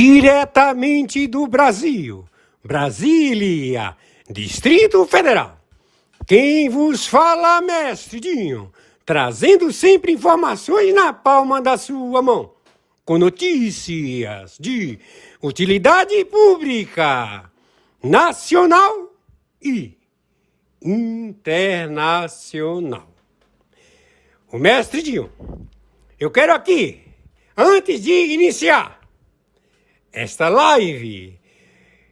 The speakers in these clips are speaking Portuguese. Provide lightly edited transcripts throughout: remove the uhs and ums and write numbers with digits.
Diretamente do Brasil, Brasília, Distrito Federal. Quem vos fala, mestre Dinho, trazendo sempre informações na palma da sua mão, com notícias de utilidade pública, nacional e internacional. O mestre Dinho, eu quero aqui, antes de iniciar esta live,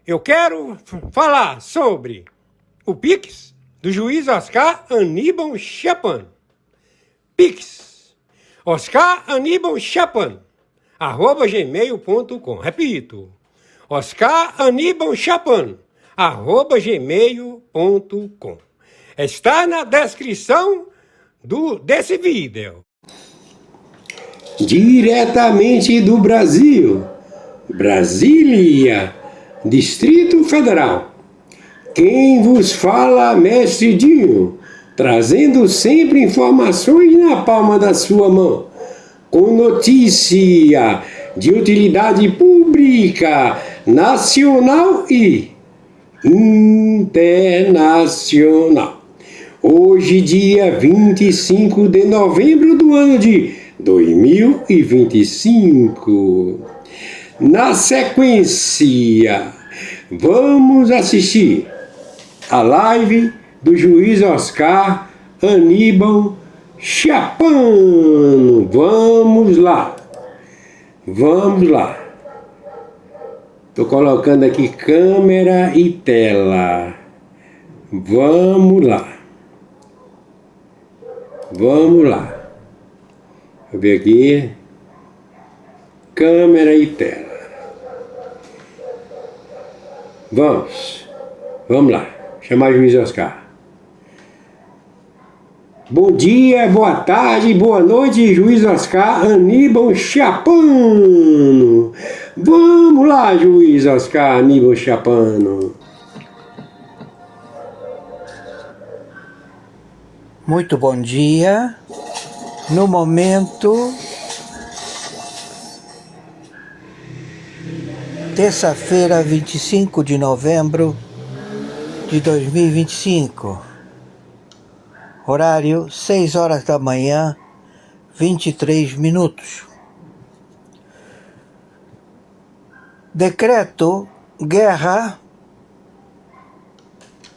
eu quero falar sobre o Pix do juiz Oscar Aníbal Chapan. Pix, Oscar Aníbal Chapan, @gmail.com. Repito, Oscar Aníbal Chapan, @gmail.com. Está na descrição desse vídeo. Diretamente do Brasil, Brasília, Distrito Federal. Quem vos fala, mestre Dinho, trazendo sempre informações na palma da sua mão, com notícia de utilidade pública, nacional e internacional. Hoje, dia 25 de novembro do ano de 2025. Na sequência, vamos assistir a live do juiz Oscar Aníbal Chapan. Vamos lá. Vamos lá. Estou colocando aqui câmera e tela. Vamos lá. Vamos lá. Vou ver aqui. Câmera e tela. Vamos lá, chamar o juiz Oscar. Bom dia, boa tarde, boa noite, juiz Oscar Aníbal Chapano. Vamos lá, juiz Oscar Aníbal Chapano. Muito bom dia. No momento, terça-feira, 25 de novembro de 2025, horário 6 horas da manhã, 23 minutos. Decreto guerra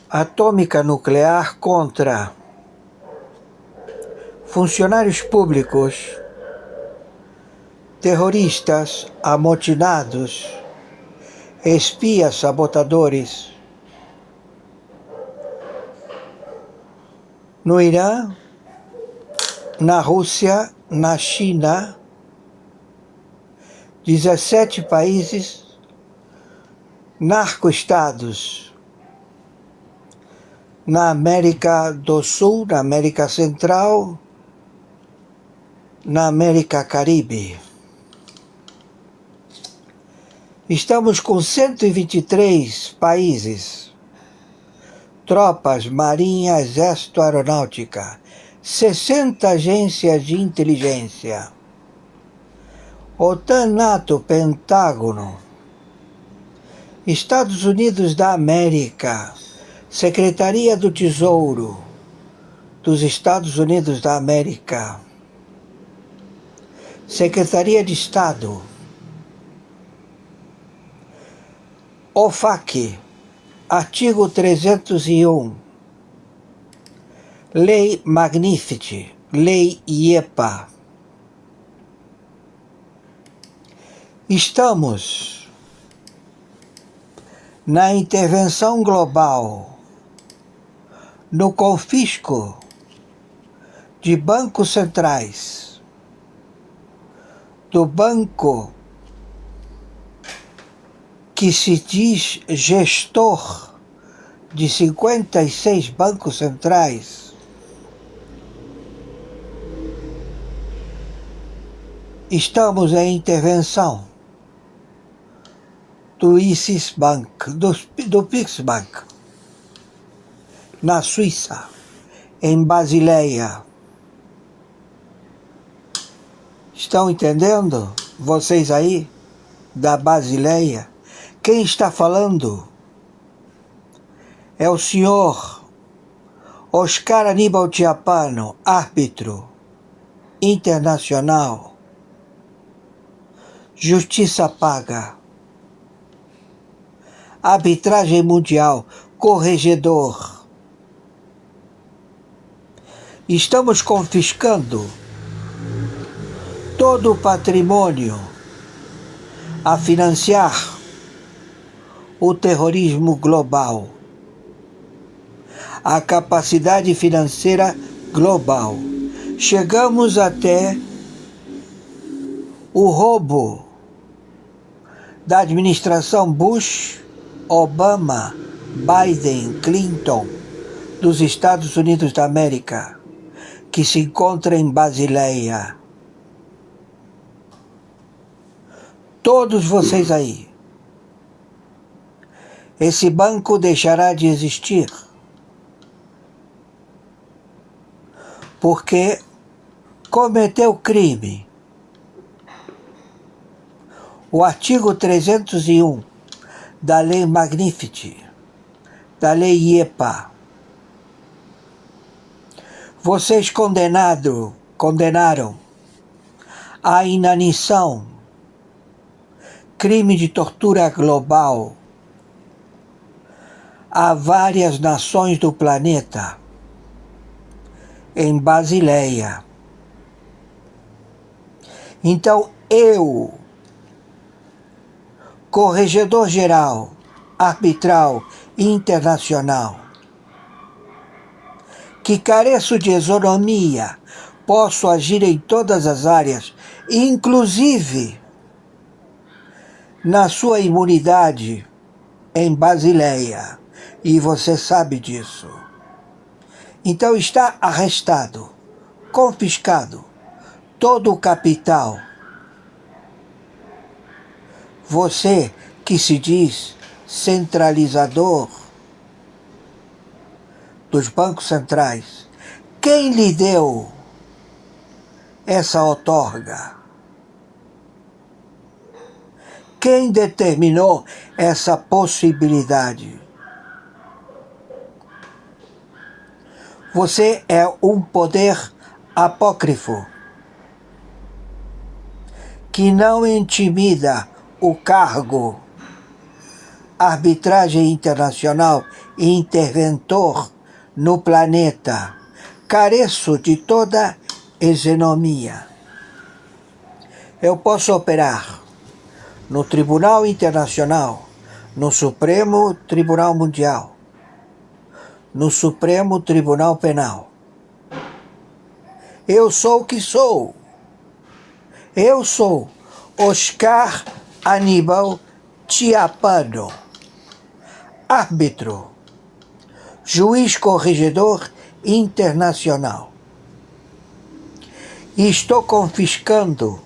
atômica nuclear contra funcionários públicos, terroristas amotinados, espias sabotadores no Irã, na Rússia, na China, 17 países, narcoestados na América do Sul, na América Central, na América Caribe. Estamos com 123 países, tropas, marinha, exército, aeronáutica, 60 agências de inteligência, OTAN, NATO, Pentágono, Estados Unidos da América, Secretaria do Tesouro dos Estados Unidos da América, Secretaria de Estado, OFAC, artigo 301, Lei Magnificat, Lei IEPA. Estamos na intervenção global, no confisco de bancos centrais, do banco que se diz gestor de 56 bancos centrais, estamos em intervenção do ISIS Bank, do Pix Bank, na Suíça, em Basileia. Estão entendendo? Vocês aí? da Basileia, quem está falando é o senhor Oscar Aníbal Chiappano, árbitro internacional, justiça paga, arbitragem mundial, corregedor. Estamos confiscando todo o patrimônio a financiar o terrorismo global, a capacidade financeira global. Chegamos até o roubo da administração Bush, Obama, Biden, Clinton dos Estados Unidos da América, que se encontra em Basileia. Todos vocês aí. Esse banco deixará de existir porque cometeu crime. O artigo 301 da Lei Magnifici, da Lei IEPA. Vocês condenaram a inanição, crime de tortura global, a várias nações do planeta em Basileia. Então eu, corregedor-geral, arbitral internacional, que careço de isonomia, posso agir em todas as áreas, inclusive na sua imunidade em Basileia, e você sabe disso. Então está arrestado, confiscado todo o capital. Você que se diz centralizador dos bancos centrais, quem lhe deu essa outorga? Quem determinou essa possibilidade? Você é um poder apócrifo que não intimida o cargo arbitragem internacional e interventor no planeta. Careço de toda isonomia. Eu posso operar no Tribunal Internacional, no Supremo Tribunal Mundial, no Supremo Tribunal Penal. Eu sou o que sou. Eu sou Oscar Aníbal Chiappano, árbitro, juiz corregedor internacional. E estou confiscando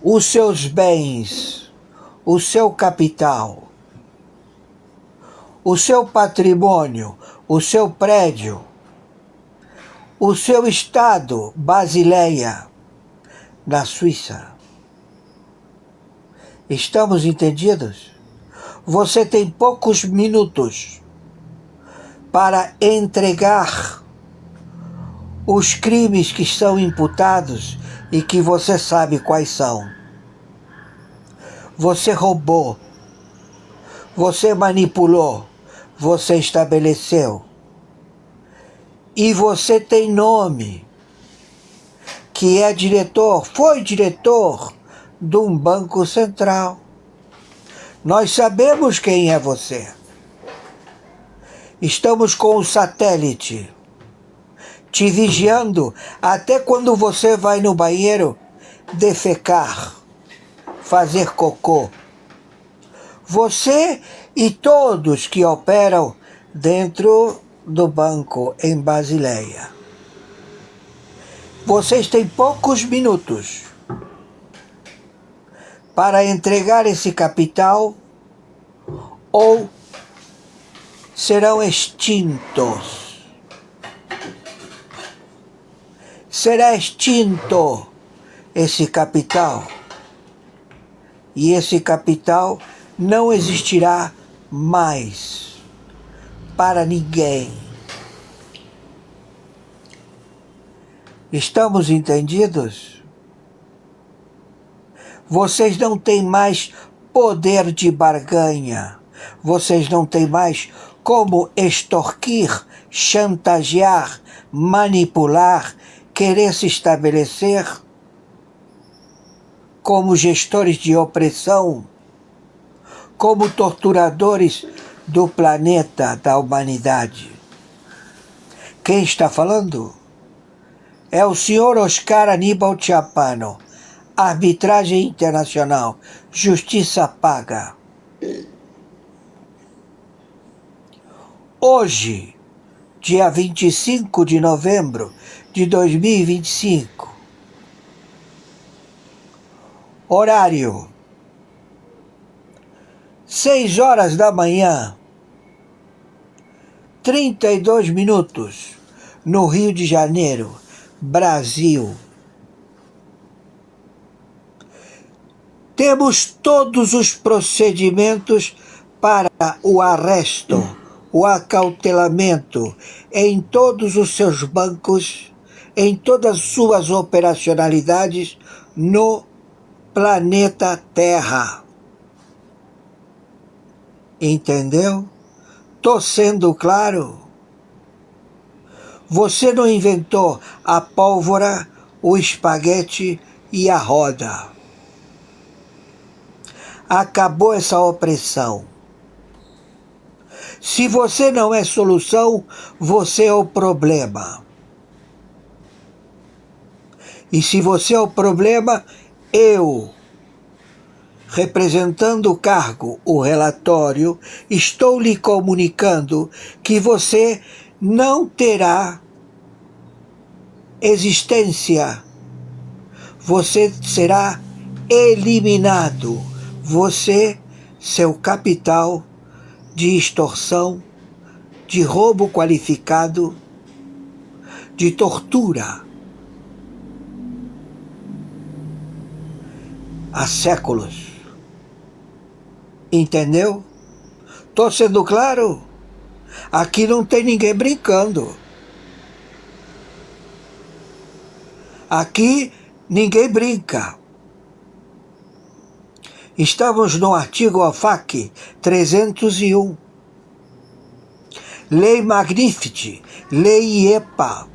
os seus bens, o seu capital, o seu patrimônio, o seu prédio, o seu estado, Basileia, na Suíça. Estamos entendidos? Você tem poucos minutos para entregar os crimes que são imputados e que você sabe quais são. Você roubou, você manipulou, você estabeleceu. E você tem nome, que é diretor, foi diretor de um banco central. Nós sabemos quem é você. Estamos com o satélite te vigiando até quando você vai no banheiro defecar, fazer cocô. Você e todos que operam dentro do banco em Basileia. Vocês têm poucos minutos para entregar esse capital ou serão extintos. Será extinto esse capital e esse capital não existirá mais para ninguém. Estamos entendidos? Vocês não têm mais poder de barganha. Vocês não têm mais como extorquir, chantagear, manipular, querer se estabelecer como gestores de opressão, como torturadores do planeta, da humanidade. Quem está falando? É o senhor Oscar Aníbal Chapano. Arbitragem internacional. Justiça paga. Hoje, dia 25 de novembro de 2025, horário 6 horas da manhã, 32 minutos, no Rio de Janeiro, Brasil. Temos todos os procedimentos para o arresto, o acautelamento em todos os seus bancos, em todas as suas operacionalidades no planeta Terra. Entendeu? Tô sendo claro? Você não inventou a pólvora, o espaguete e a roda. Acabou essa opressão. Se você não é solução, você é o problema. E se você é o problema, eu, representando o cargo, o relatório, estou lhe comunicando que você não terá existência. Você será eliminado. Você, seu capital de extorsão, de roubo qualificado, de tortura. Há séculos. Entendeu? Tô sendo claro? Aqui não tem ninguém brincando. Aqui ninguém brinca. Estamos no artigo OFAC 301. Lei Magnificat, Lei IEPA.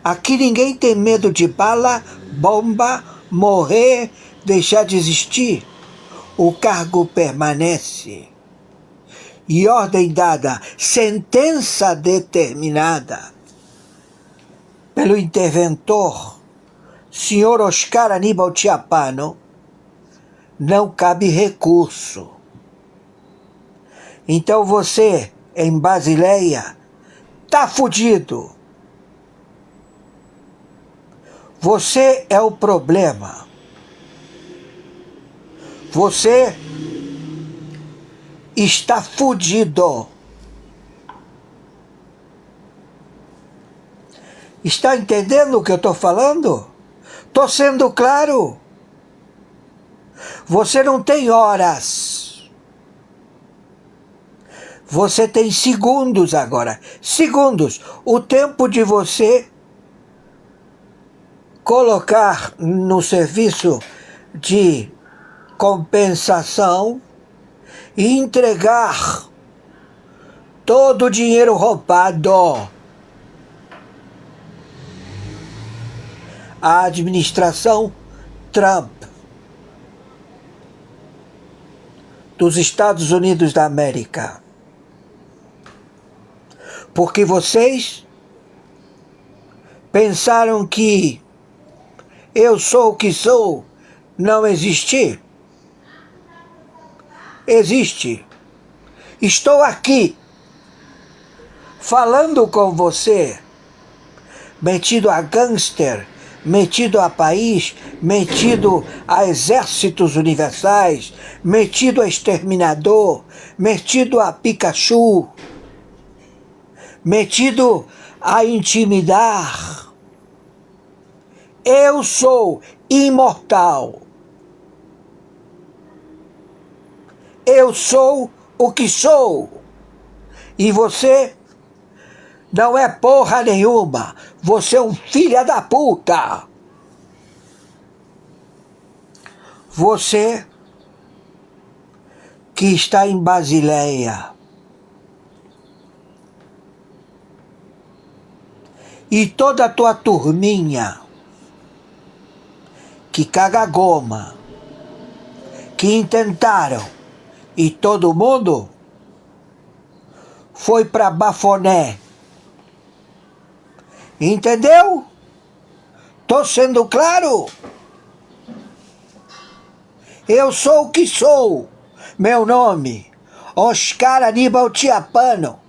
Aqui ninguém tem medo de bala, bomba, morrer, deixar de existir. O cargo permanece. E ordem dada, sentença determinada pelo interventor, senhor Oscar Aníbal Chapano, não cabe recurso. Então você, em Basileia, tá fudido. Você é o problema. Você está fudido. Está entendendo o que eu estou falando? Estou sendo claro? Você não tem horas. Você tem segundos agora. Segundos. O tempo de você colocar no serviço de compensação e entregar todo o dinheiro roubado à administração Trump dos Estados Unidos da América. Porque vocês pensaram que eu sou o que sou, não existe. Existe. Estou aqui, falando com você, metido a gangster, metido a país, metido a exércitos universais, metido a exterminador, metido a Pikachu, metido a intimidar. Eu sou imortal. Eu sou o que sou. E você não é porra nenhuma. Você é um filho da puta. Você que está em Basileia e toda a tua turminha que caga goma, que intentaram, e todo mundo foi para Bafoné. Entendeu? Tô sendo claro? Eu sou o que sou. Meu nome, Oscar Aníbal Tiapano.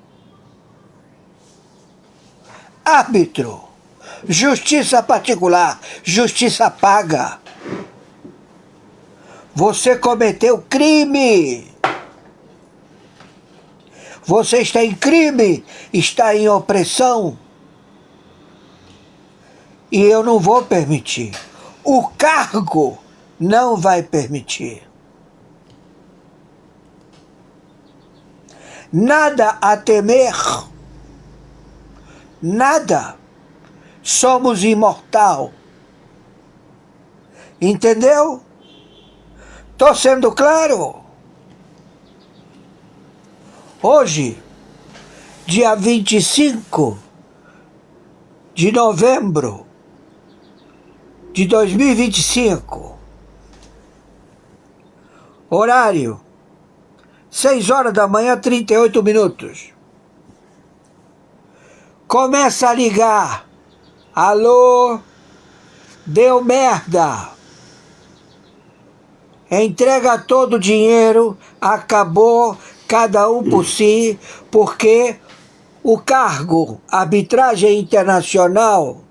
Árbitro. Justiça particular. Justiça paga. Você cometeu crime. Você está em crime. Está em opressão. E eu não vou permitir. O cargo não vai permitir. Nada a temer. Nada. Somos imortal. Entendeu? Tô sendo claro? Hoje, dia 25 de novembro de 2025, horário 6 horas da manhã, 38 minutos. Começa a ligar. Alô? Deu merda. Entrega todo o dinheiro, acabou, cada um por si, porque o cargo arbitragem internacional,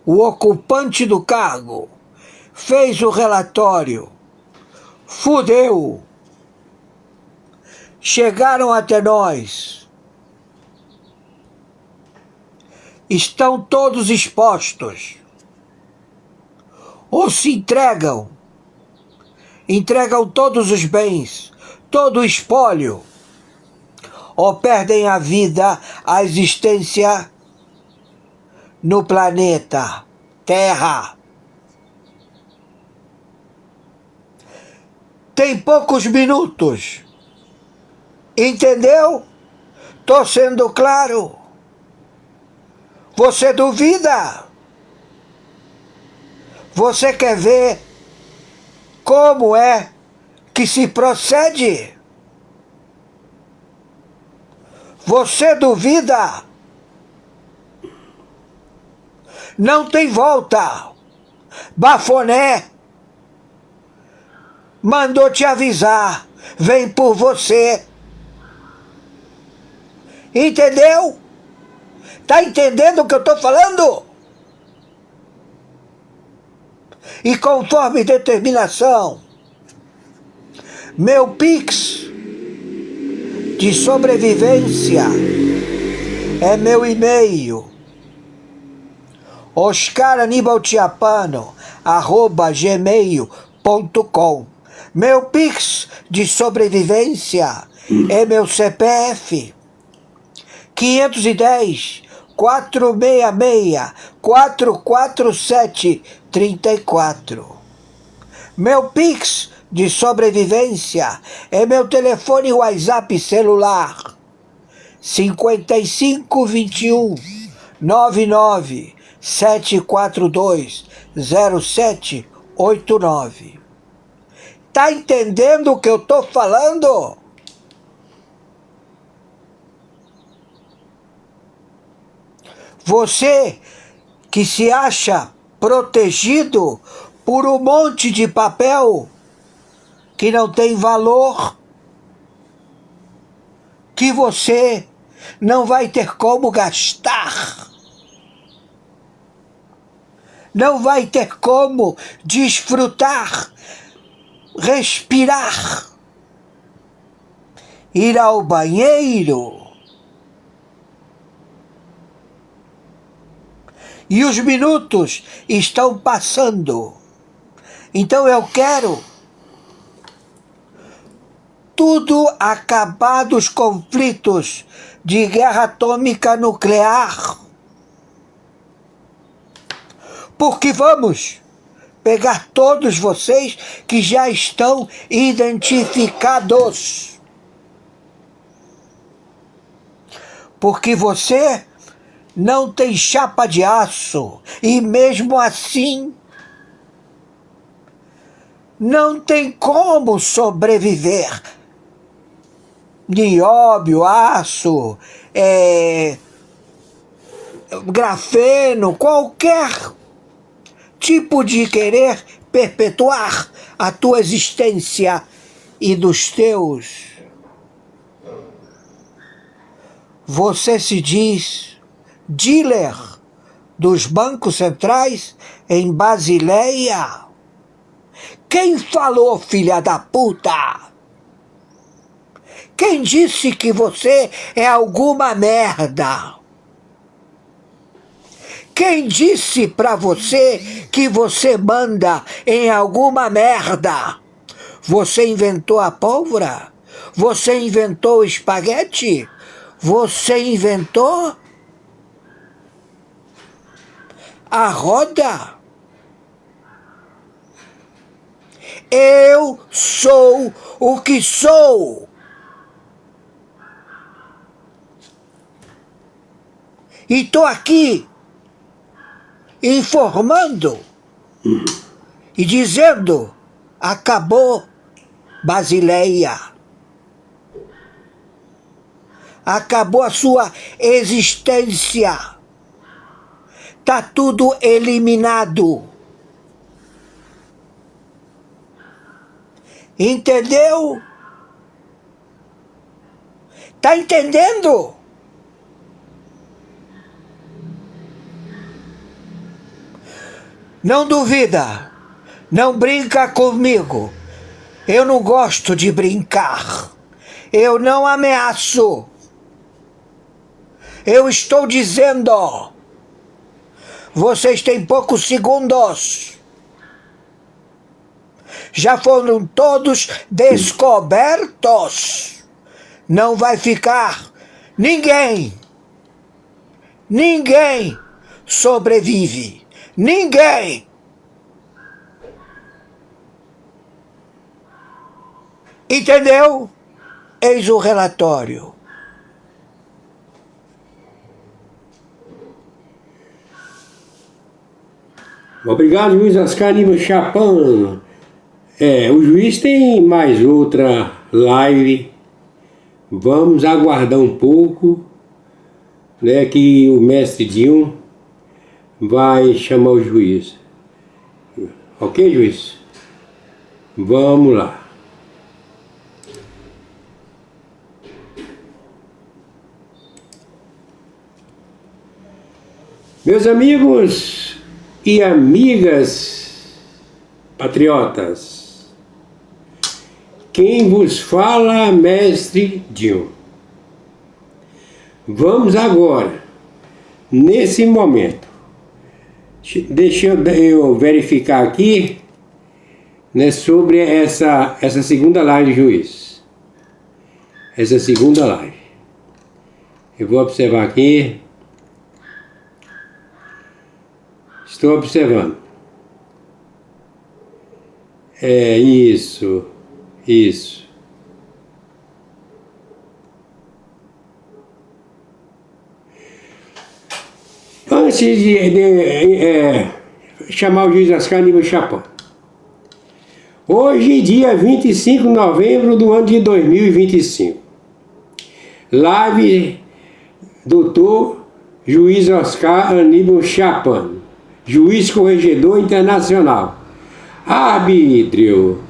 o ocupante do cargo, fez o relatório. Fudeu. Chegaram até nós. Estão todos expostos. Ou se entregam todos os bens, todo o espólio, ou perdem a vida, a existência no planeta Terra. Tem poucos minutos. Entendeu? Tô sendo claro. Você duvida? Você quer ver como é que se procede? Você duvida? Não tem volta. Bafoné mandou te avisar. Vem por você. Entendeu? Tá entendendo o que eu tô falando? E conforme determinação, meu Pix de sobrevivência é meu e-mail, oscaranibaltiapano@gmail.com. Meu Pix de sobrevivência é meu CPF, 510 466 447 34. Meu Pix de sobrevivência é meu telefone WhatsApp celular, 5521 99 742 0789. Tá entendendo o que eu tô falando? Você que se acha protegido por um monte de papel que não tem valor, que você não vai ter como gastar, não vai ter como desfrutar, respirar, ir ao banheiro. E os minutos estão passando. Então eu quero tudo acabar dos conflitos de guerra atômica nuclear. Porque vamos pegar todos vocês que já estão identificados. Porque você não tem chapa de aço e mesmo assim não tem como sobreviver. Nióbio, aço, grafeno, qualquer tipo de querer perpetuar a tua existência e dos teus. Você se diz dealer dos bancos centrais em Basileia. Quem falou, filha da puta? Quem disse que você é alguma merda? Quem disse pra você que você manda em alguma merda? Você inventou a pólvora? Você inventou o espaguete? Você inventou a roda? Eu sou o que sou. E estou aqui informando e dizendo: acabou Basileia. Acabou a sua existência. Está tudo eliminado. Entendeu? Tá entendendo? Não duvida. Não brinca comigo. Eu não gosto de brincar. Eu não ameaço. Eu estou dizendo. Vocês têm poucos segundos. Já foram todos descobertos. Não vai ficar ninguém. Ninguém sobrevive. Ninguém. Entendeu? Eis o relatório. Obrigado, juiz Oscar Aníbal Chapman. O juiz tem mais outra live. Vamos aguardar um pouco, né, que o mestre Dinho vai chamar o juiz. Ok, juiz? Vamos lá. Meus amigos e amigas patriotas, quem vos fala, mestre Dinho. Vamos agora, nesse momento, deixa eu verificar aqui, né, sobre essa segunda live, juiz. Essa segunda live. Eu vou observar aqui. Estou observando. Isso. Antes de chamar o juiz Oscar Aníbal Chapman. Hoje, dia 25 de novembro do ano de 2025. Live doutor juiz Oscar Aníbal Chapman, juiz corregedor internacional. Arbítrio.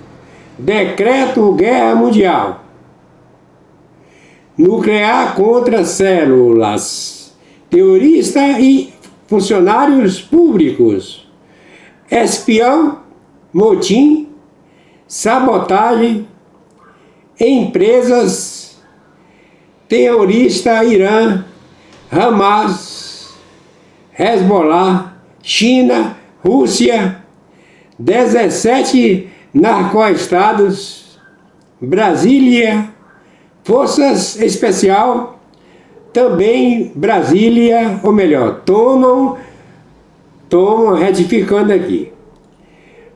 Decreto Guerra Mundial. Nuclear contra células. Terrorista e funcionários públicos. Espião, motim, sabotagem, empresas, terrorista Irã, Hamas, Hezbollah, China, Rússia, 17 narcoestados, Brasília, Forças Especial, também Brasília, ou melhor, tomam, retificando aqui,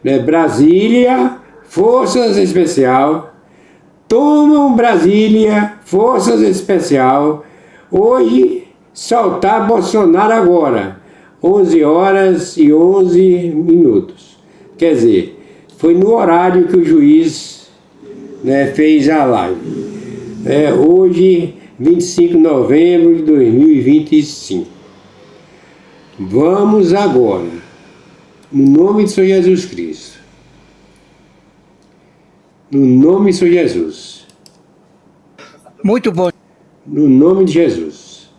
né? Brasília, Forças Especial, tomam Brasília, Forças Especial, hoje soltar Bolsonaro agora, 11 horas e 11 minutos. Quer dizer, foi no horário que o juiz, né, fez a live. Hoje, 25 de novembro de 2025. Vamos agora, no nome de Senhor Jesus Cristo, no nome de Senhor Jesus, Muito bom. no nome de Jesus,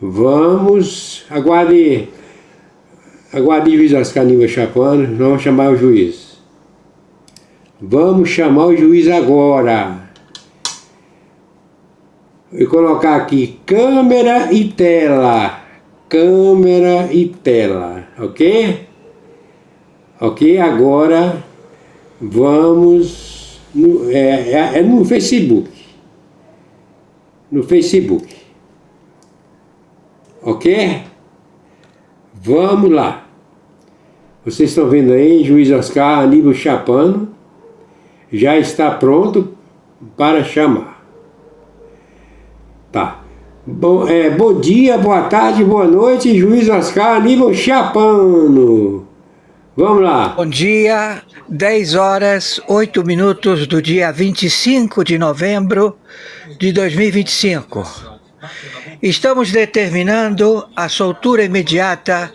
vamos, aguarde o juiz Oscar Aníbal Chapano, vamos chamar o juiz. Vamos chamar o juiz agora. Vou colocar aqui câmera e tela. Câmera e tela, ok? Ok, agora vamos no Facebook. No Facebook. Ok? Vamos lá. Vocês estão vendo aí, juiz Oscar Aníbal Chapano já está pronto para chamar. Tá. Bom dia, boa tarde, boa noite, juiz Oscar Aníbal Chapano. Vamos lá. Bom dia, 10 horas, 8 minutos do dia 25 de novembro de 2025. Estamos determinando a soltura imediata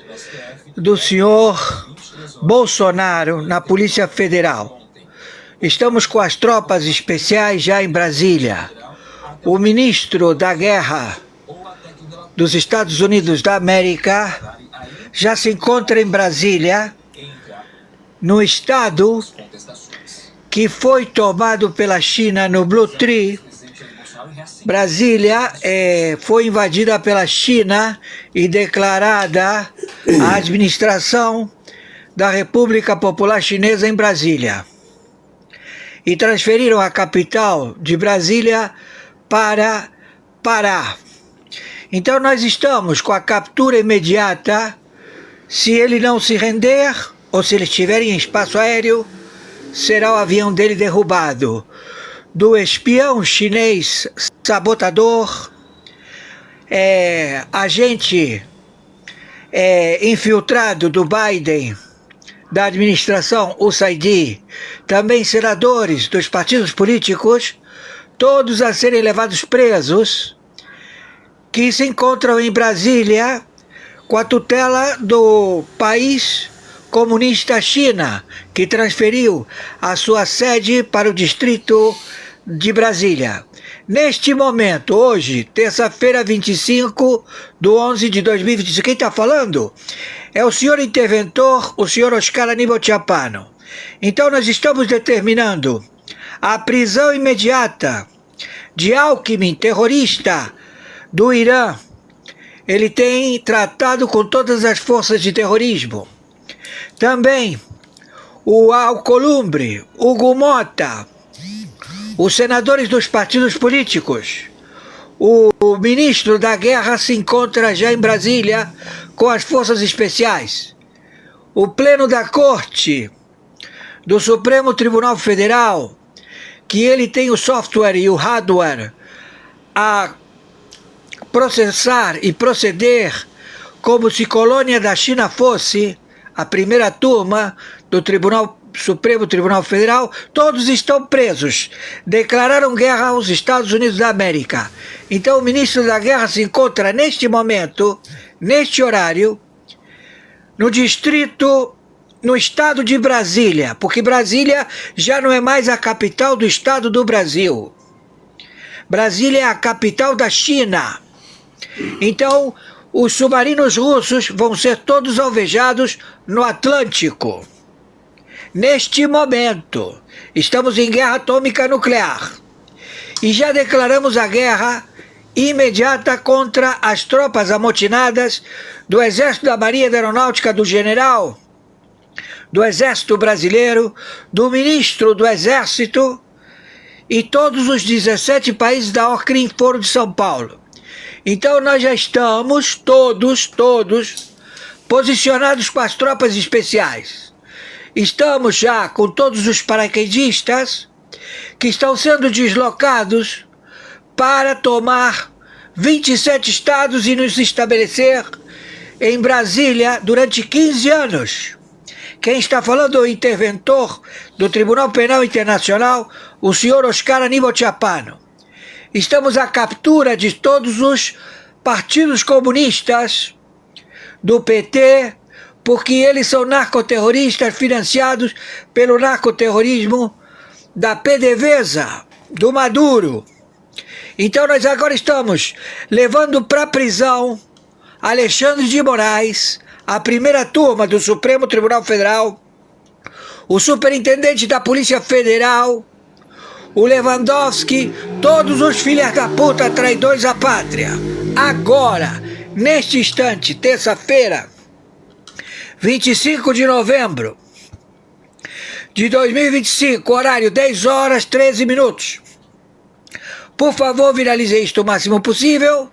do senhor Bolsonaro na Polícia Federal. Estamos com as tropas especiais já em Brasília. O ministro da Guerra dos Estados Unidos da América já se encontra em Brasília, no estado que foi tomado pela China no Blue Tree. Brasília foi invadida pela China e declarada a administração da República Popular Chinesa em Brasília. E transferiram a capital de Brasília para Pará. Então nós estamos com a captura imediata. Se ele não se render, ou se ele estiver em espaço aéreo, será o avião dele derrubado. Do espião chinês sabotador, agente infiltrado do Biden, da administração USAID, também senadores dos partidos políticos, todos a serem levados presos, que se encontram em Brasília com a tutela do país comunista China, que transferiu a sua sede para o distrito de Brasília. Neste momento, hoje, terça-feira, 25 de 11 de 2025, quem está falando é o senhor interventor, o senhor Oscar Aníbal Chapano. Então nós estamos determinando a prisão imediata de Alckmin, terrorista do Irã. Ele tem tratado com todas as forças de terrorismo. Também o Alcolumbre, Hugo Mota, os senadores dos partidos políticos. O ministro da Guerra se encontra já em Brasília com as forças especiais. O pleno da Corte do Supremo Tribunal Federal, que ele tem o software e o hardware a processar e proceder como se colônia da China fosse a primeira turma do Supremo Tribunal Federal, todos estão presos. Declararam guerra aos Estados Unidos da América. Então o ministro da Guerra se encontra neste momento, neste horário, no estado de Brasília, porque Brasília já não é mais a capital do estado do Brasil. Brasília é a capital da China. Então, os submarinos russos vão ser todos alvejados no Atlântico. Neste momento, estamos em guerra atômica nuclear. E já declaramos a guerra imediata contra as tropas amotinadas do Exército da Marinha da Aeronáutica do General, do Exército Brasileiro, do Ministro do Exército e todos os 17 países da OCRIM Foro de São Paulo. Então nós já estamos todos posicionados com as tropas especiais. Estamos já com todos os paraquedistas que estão sendo deslocados para tomar 27 estados e nos estabelecer em Brasília durante 15 anos. Quem está falando é o interventor do Tribunal Penal Internacional, o senhor Oscar Aníbal Chiappano. Estamos à captura de todos os partidos comunistas do PT, porque eles são narcoterroristas financiados pelo narcoterrorismo da PDVSA, do Maduro. Então nós agora estamos levando para a prisão Alexandre de Moraes, a primeira turma do Supremo Tribunal Federal, o superintendente da Polícia Federal, o Lewandowski, todos os filhos da puta traidores à pátria. Agora, neste instante, terça-feira, 25 de novembro de 2025, horário 10 horas 13 minutos. Por favor, viralize isto o máximo possível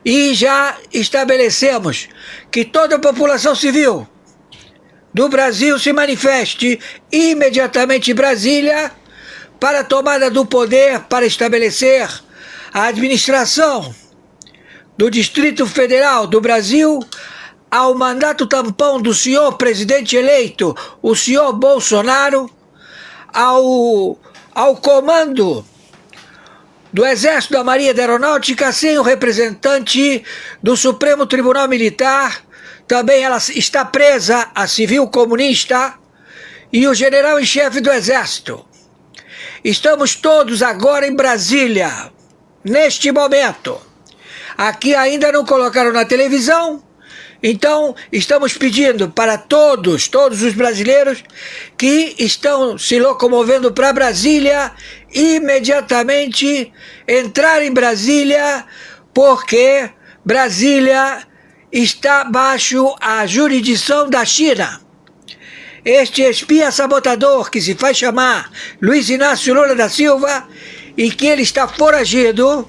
e já estabelecemos que toda a população civil do Brasil se manifeste imediatamente em Brasília para a tomada do poder, para estabelecer a administração do Distrito Federal do Brasil ao mandato tampão do senhor presidente eleito, o senhor Bolsonaro, ao comando do Exército da Marinha da Aeronáutica, sem o representante do Supremo Tribunal Militar. Também ela está presa, a civil comunista, e o general em chefe do Exército. Estamos todos agora em Brasília, neste momento. Aqui ainda não colocaram na televisão, então estamos pedindo para todos os brasileiros que estão se locomovendo para Brasília, imediatamente entrar em Brasília, porque Brasília está baixo a jurisdição da China. Este espia sabotador que se faz chamar Luiz Inácio Lula da Silva e que ele está foragido,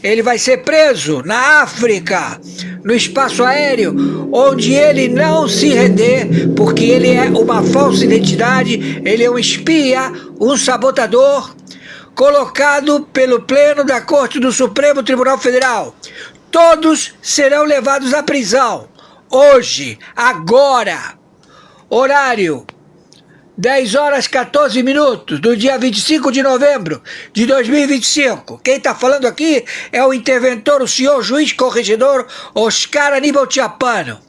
ele vai ser preso na África, no espaço aéreo, onde ele não se render, porque ele é uma falsa identidade, ele é um espia, um sabotador, colocado pelo Pleno da Corte do Supremo Tribunal Federal. Todos serão levados à prisão, hoje, agora, horário 10 horas 14 minutos do dia 25 de novembro de 2025. Quem está falando aqui é o interventor, o senhor juiz corregedor Oscar Aníbal Chiappano.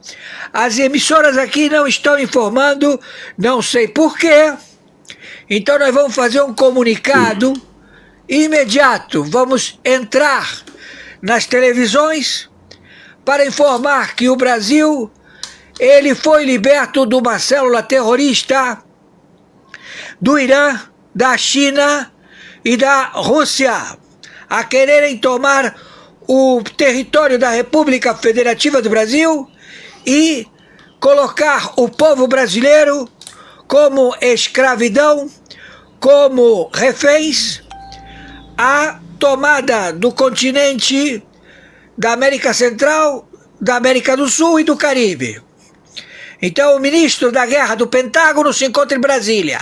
As emissoras aqui não estão informando, não sei porquê. Então nós vamos fazer um comunicado imediato. Vamos entrar nas televisões para informar que o Brasil, ele foi liberto de uma célula terrorista do Irã, da China e da Rússia, a quererem tomar o território da República Federativa do Brasil e colocar o povo brasileiro como escravidão, como reféns, a tomada do continente da América Central, da América do Sul e do Caribe. Então o ministro da Guerra do Pentágono se encontra em Brasília.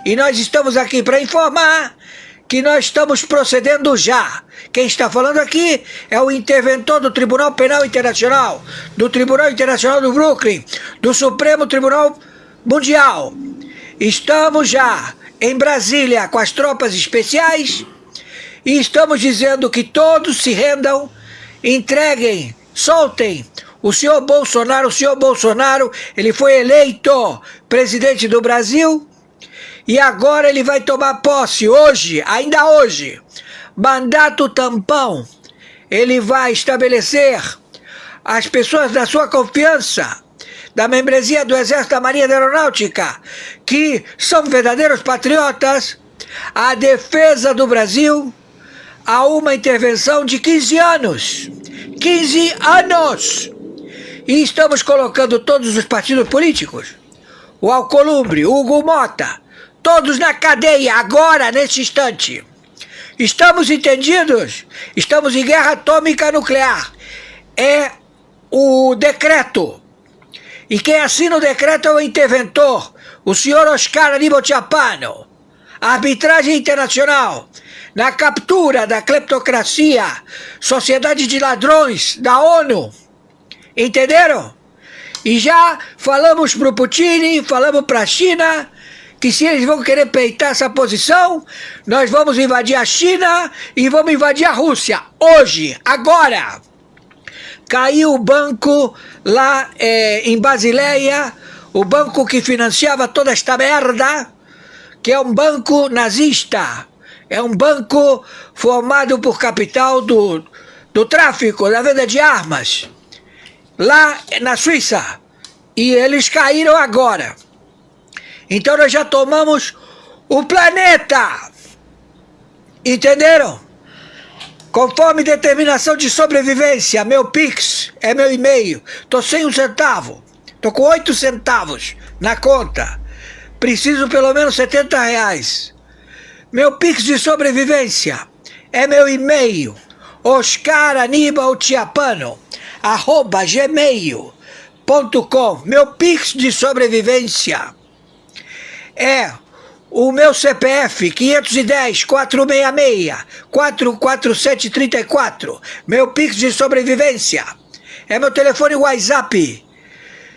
E nós estamos aqui para informar que nós estamos procedendo já. Quem está falando aqui é o interventor do Tribunal Penal Internacional, do Tribunal Internacional do Brooklyn, do Supremo Tribunal Mundial. Estamos já em Brasília com as tropas especiais e estamos dizendo que todos se rendam, entreguem, soltem o senhor Bolsonaro. O senhor Bolsonaro, ele foi eleito presidente do Brasil e agora ele vai tomar posse hoje, ainda hoje, mandato tampão. Ele vai estabelecer as pessoas da sua confiança, da membresia do Exército da Marinha da Aeronáutica, que são verdadeiros patriotas, a defesa do Brasil, a uma intervenção de 15 anos. 15 anos! E estamos colocando todos os partidos políticos, o Alcolumbre, o Hugo Mota, todos na cadeia, agora, nesse instante. Estamos entendidos? Estamos em guerra atômica nuclear. É o decreto. E quem assina o decreto é o interventor, o senhor Oscar Aníbal Chapano. A arbitragem internacional na captura da cleptocracia, sociedade de ladrões da ONU. Entenderam? E já falamos para o Putin, falamos para a China, que se eles vão querer peitar essa posição, nós vamos invadir a China e vamos invadir a Rússia. Hoje, agora. Caiu o banco lá em Basileia, o banco que financiava toda esta merda, que é um banco nazista. É um banco formado por capital do tráfico, da venda de armas, lá na Suíça. E eles caíram agora. Então nós já tomamos o planeta. Entenderam? Conforme determinação de sobrevivência, meu Pix é meu e-mail. Tô sem 1 centavo. Tô com 8 centavos na conta. Preciso pelo menos R$70. Meu Pix de sobrevivência é meu e-mail. Oscar Aníbal Chapano @gmail.com. Meu Pix de sobrevivência é o meu CPF 510-466-44734. Meu Pix de sobrevivência é meu telefone WhatsApp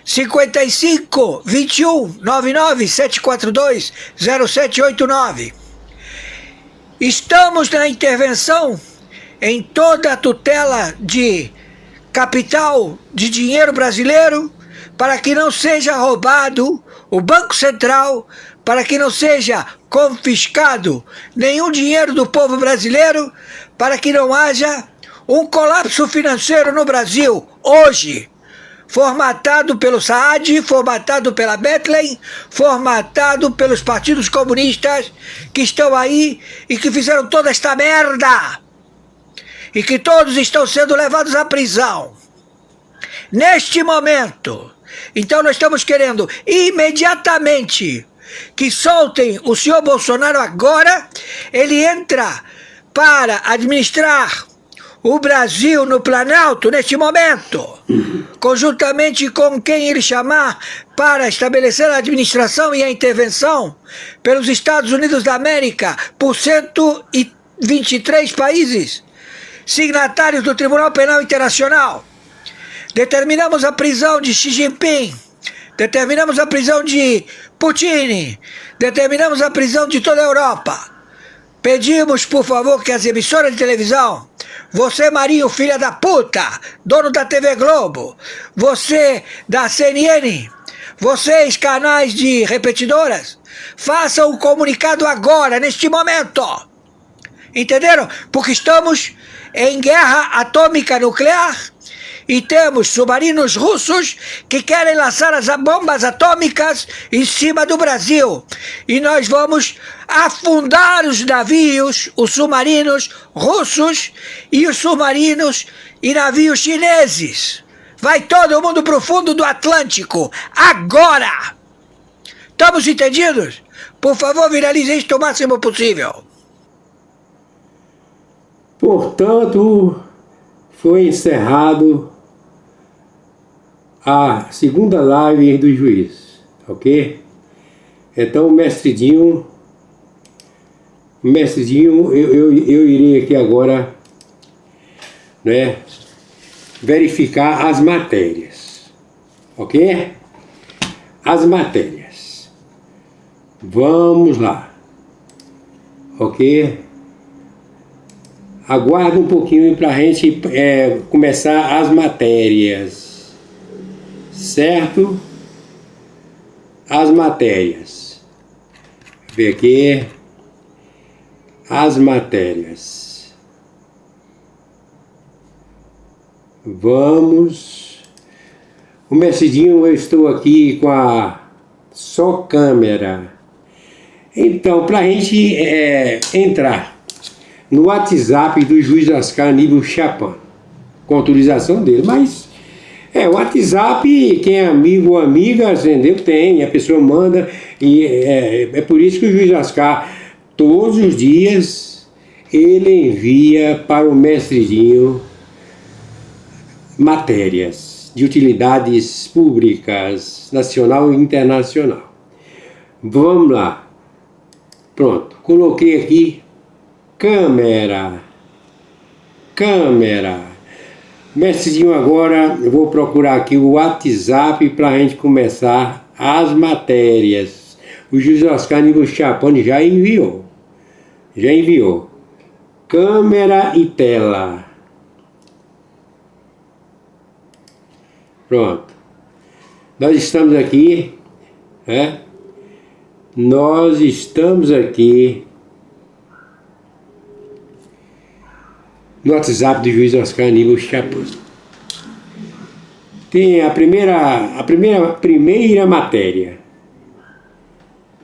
55 21 99 742 0789. Estamos na intervenção em toda a tutela de capital de dinheiro brasileiro para que não seja roubado o Banco Central, para que não seja confiscado nenhum dinheiro do povo brasileiro, para que não haja um colapso financeiro no Brasil, hoje, formatado pelo Saad, formatado pela Bethlehem, formatado pelos partidos comunistas que estão aí e que fizeram toda esta merda, e que todos estão sendo levados à prisão. Neste momento, então nós estamos querendo imediatamente que soltem o senhor Bolsonaro agora. Ele entra para administrar o Brasil no Planalto neste momento, conjuntamente com quem ele chamar para estabelecer a administração e a intervenção pelos Estados Unidos da América, por 123 países signatários do Tribunal Penal Internacional. Determinamos a prisão de Xi Jinping, determinamos a prisão de Putin, determinamos a prisão de toda a Europa. Pedimos, por favor, que as emissoras de televisão, você, Marinho, filha da puta, dono da TV Globo, você da CNN, vocês, canais de repetidoras, façam o comunicado agora, neste momento. Entenderam? Porque estamos em guerra atômica nuclear e temos submarinos russos que querem lançar as bombas atômicas em cima do Brasil. E nós vamos afundar os navios, os submarinos russos e os submarinos e navios chineses. Vai todo mundo para o fundo do Atlântico, agora! Estamos entendidos? Por favor, viralize isso o máximo possível. Portanto, foi encerrado a segunda live do juiz, ok? Então, mestredinho, eu irei aqui agora, né, verificar as matérias, ok? As matérias. Vamos lá, ok? Aguarda um pouquinho para a gente começar as matérias, certo? As matérias. Ver aqui. As matérias. Vamos. O Messidinho, eu estou aqui com a só câmera. Então, para a gente entrar no WhatsApp do juiz Oscar Aníbal Chapin, com autorização dele. Mas o WhatsApp, quem é amigo ou amiga, entendeu? Tem, a pessoa manda, e é por isso que o juiz Oscar, todos os dias, ele envia para o mestrezinho matérias de utilidades públicas, nacional e internacional. Vamos lá. Pronto, coloquei aqui câmera. Mestrezinho, agora eu vou procurar aqui o WhatsApp para a gente começar as matérias. O juiz Oscar Aníbal Chapin já enviou. Câmera e tela. Pronto. Nós estamos aqui, Nós estamos aqui no WhatsApp do juiz Oscar Aníbal Chapin. Tem a primeira matéria.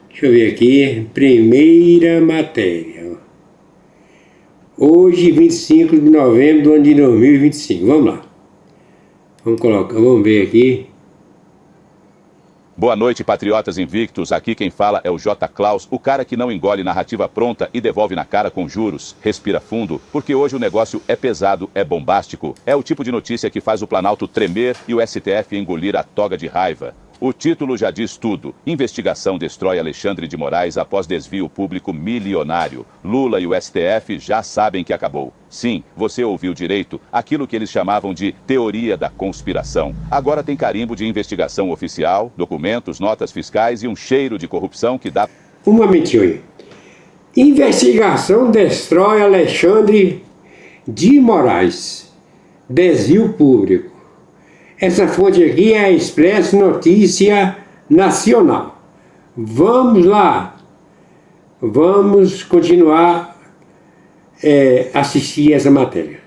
Deixa eu ver aqui. Primeira matéria. Hoje, 25 de novembro do ano de 2025. Vamos lá. Vamos ver aqui. Boa noite, patriotas invictos. Aqui quem fala é o J. Klaus, o cara que não engole narrativa pronta e devolve na cara com juros. Respira fundo, porque hoje o negócio é pesado, é bombástico. É o tipo de notícia que faz o Planalto tremer e o STF engolir a toga de raiva. O título já diz tudo. Investigação destrói Alexandre de Moraes após desvio público milionário. Lula e o STF já sabem que acabou. Sim, você ouviu direito, aquilo que eles chamavam de teoria da conspiração. Agora tem carimbo de investigação oficial, documentos, notas fiscais e um cheiro de corrupção que dá... Um momentinho aí. Investigação destrói Alexandre de Moraes. Desvio público. Essa fonte aqui é a Expresso Notícia Nacional. Vamos lá. Vamos continuar assistir essa matéria.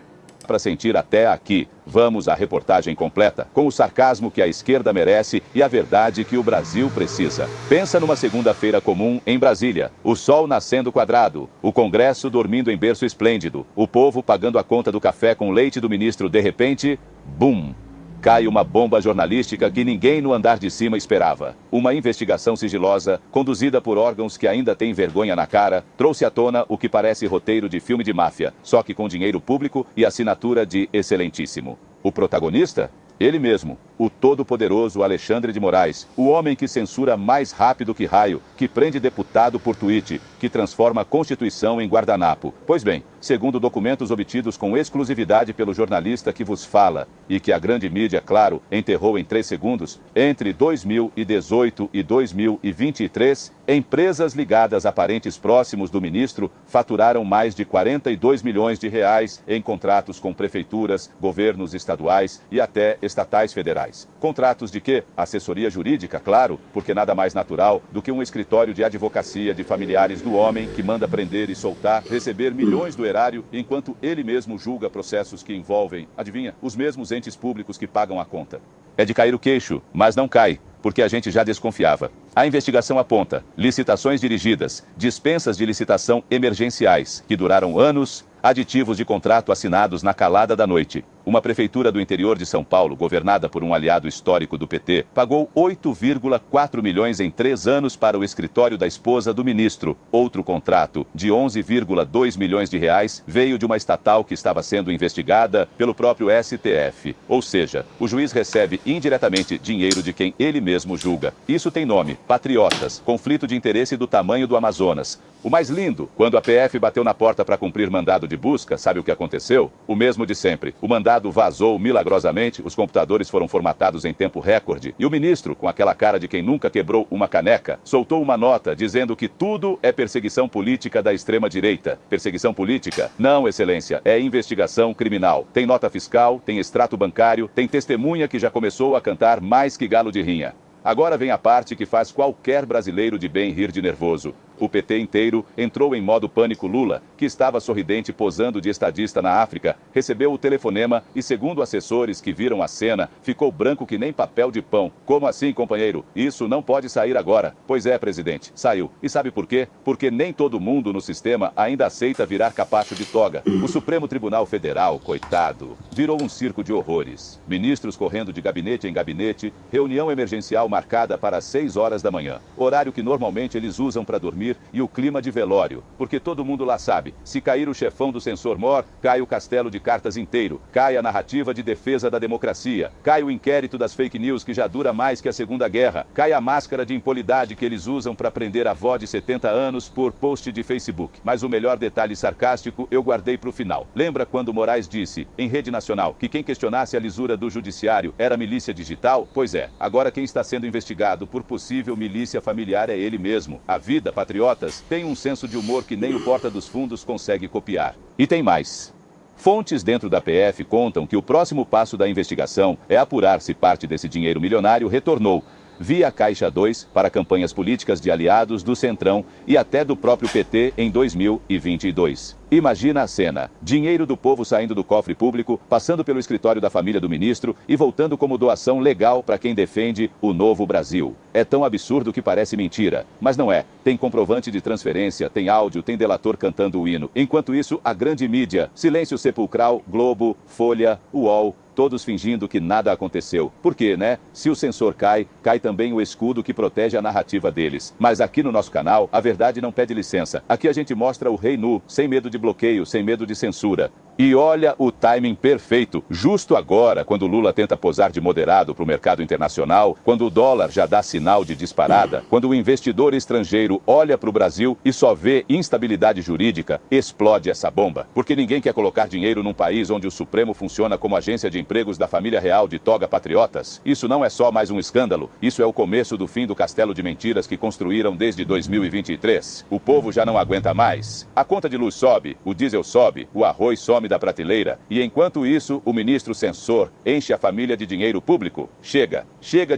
Para sentir até aqui. Vamos à reportagem completa, com o sarcasmo que a esquerda merece e a verdade que o Brasil precisa. Pensa numa segunda-feira comum em Brasília. O sol nascendo quadrado, o Congresso dormindo em berço esplêndido, o povo pagando a conta do café com leite do ministro. De repente, bum! Cai uma bomba jornalística que ninguém no andar de cima esperava. Uma investigação sigilosa, conduzida por órgãos que ainda têm vergonha na cara, trouxe à tona o que parece roteiro de filme de máfia, só que com dinheiro público e assinatura de Excelentíssimo. O protagonista? Ele mesmo, o todo-poderoso Alexandre de Moraes, o homem que censura mais rápido que raio, que prende deputado por tweet, que transforma a Constituição em guardanapo. Pois bem, segundo documentos obtidos com exclusividade pelo jornalista que vos fala, e que a grande mídia, claro, enterrou em 3 segundos, entre 2018 e 2023, empresas ligadas a parentes próximos do ministro faturaram mais de 42 milhões de reais em contratos com prefeituras, governos estaduais e até estatais federais. Contratos de quê? Assessoria jurídica, claro, porque nada mais natural do que um escritório de advocacia de familiares do homem que manda prender e soltar, receber milhões do erário, enquanto ele mesmo julga processos que envolvem, adivinha, os mesmos entes públicos que pagam a conta. É de cair o queixo, mas não cai, porque a gente já desconfiava. A investigação aponta licitações dirigidas, dispensas de licitação emergenciais, que duraram anos, aditivos de contrato assinados na calada da noite. Uma prefeitura do interior de São Paulo, governada por um aliado histórico do PT, pagou 8,4 milhões em 3 anos para o escritório da esposa do ministro. Outro contrato, de 11,2 milhões de reais, veio de uma estatal que estava sendo investigada pelo próprio STF. Ou seja, o juiz recebe indiretamente dinheiro de quem ele mesmo julga. Isso tem nome: patriotas, conflito de interesse do tamanho do Amazonas. O mais lindo, quando a PF bateu na porta para cumprir mandado de busca, sabe o que aconteceu? O mesmo de sempre. O mandado vazou milagrosamente, os computadores foram formatados em tempo recorde, e o ministro, com aquela cara de quem nunca quebrou uma caneca, soltou uma nota dizendo que tudo é perseguição política da extrema-direita. Perseguição política? Não, excelência, é investigação criminal. Tem nota fiscal, tem extrato bancário, tem testemunha que já começou a cantar mais que galo de rinha. Agora vem a parte que faz qualquer brasileiro de bem rir de nervoso. O PT inteiro entrou em modo pânico. Lula, que estava sorridente posando de estadista na África, recebeu o telefonema e, segundo assessores que viram a cena, ficou branco que nem papel de pão. Como assim, companheiro? Isso não pode sair agora. Pois é, presidente, saiu. E sabe por quê? Porque nem todo mundo no sistema ainda aceita virar capacho de toga. O Supremo Tribunal Federal, coitado, virou um circo de horrores. Ministros correndo de gabinete em gabinete, reunião emergencial marcada para 6 horas da manhã. Horário que normalmente eles usam para dormir, e o clima de velório. Porque todo mundo lá sabe, se cair o chefão do censor mor, cai o castelo de cartas inteiro, cai a narrativa de defesa da democracia, cai o inquérito das fake news que já dura mais que a Segunda Guerra, cai a máscara de impolidade que eles usam para prender a avó de 70 anos por post de Facebook. Mas o melhor detalhe sarcástico eu guardei para o final. Lembra quando Moraes disse, em rede nacional, que quem questionasse a lisura do judiciário era milícia digital? Pois é, agora quem está sendo investigado por possível milícia familiar é ele mesmo. A vida, patriotas, tem um senso de humor que nem o Porta dos Fundos consegue copiar. E tem mais. Fontes dentro da PF contam que o próximo passo da investigação é apurar se parte desse dinheiro milionário retornou via Caixa 2 para campanhas políticas de aliados do Centrão e até do próprio PT em 2022. Imagina a cena: dinheiro do povo saindo do cofre público, passando pelo escritório da família do ministro e voltando como doação legal para quem defende o novo Brasil. É tão absurdo que parece mentira, mas não é. Tem comprovante de transferência, tem áudio, tem delator cantando o hino. Enquanto isso, a grande mídia, silêncio sepulcral, Globo, Folha, UOL, todos fingindo que nada aconteceu. Por quê, né? Se o censor cai, cai também o escudo que protege a narrativa deles. Mas aqui no nosso canal, a verdade não pede licença. Aqui a gente mostra o rei nu, sem medo de bloqueio, sem medo de censura. E olha o timing perfeito, justo agora, quando Lula tenta posar de moderado para o mercado internacional, quando o dólar já dá sinal de disparada, quando o investidor estrangeiro olha para o Brasil e só vê instabilidade jurídica, explode essa bomba. Porque ninguém quer colocar dinheiro num país onde o Supremo funciona como agência de empregos da família real de toga patriotas. Isso não é só mais um escândalo, isso é o começo do fim do castelo de mentiras que construíram desde 2023. O povo já não aguenta mais. A conta de luz sobe, o diesel sobe, o arroz some da prateleira, e enquanto isso, o ministro censor enche a família de dinheiro público. Chega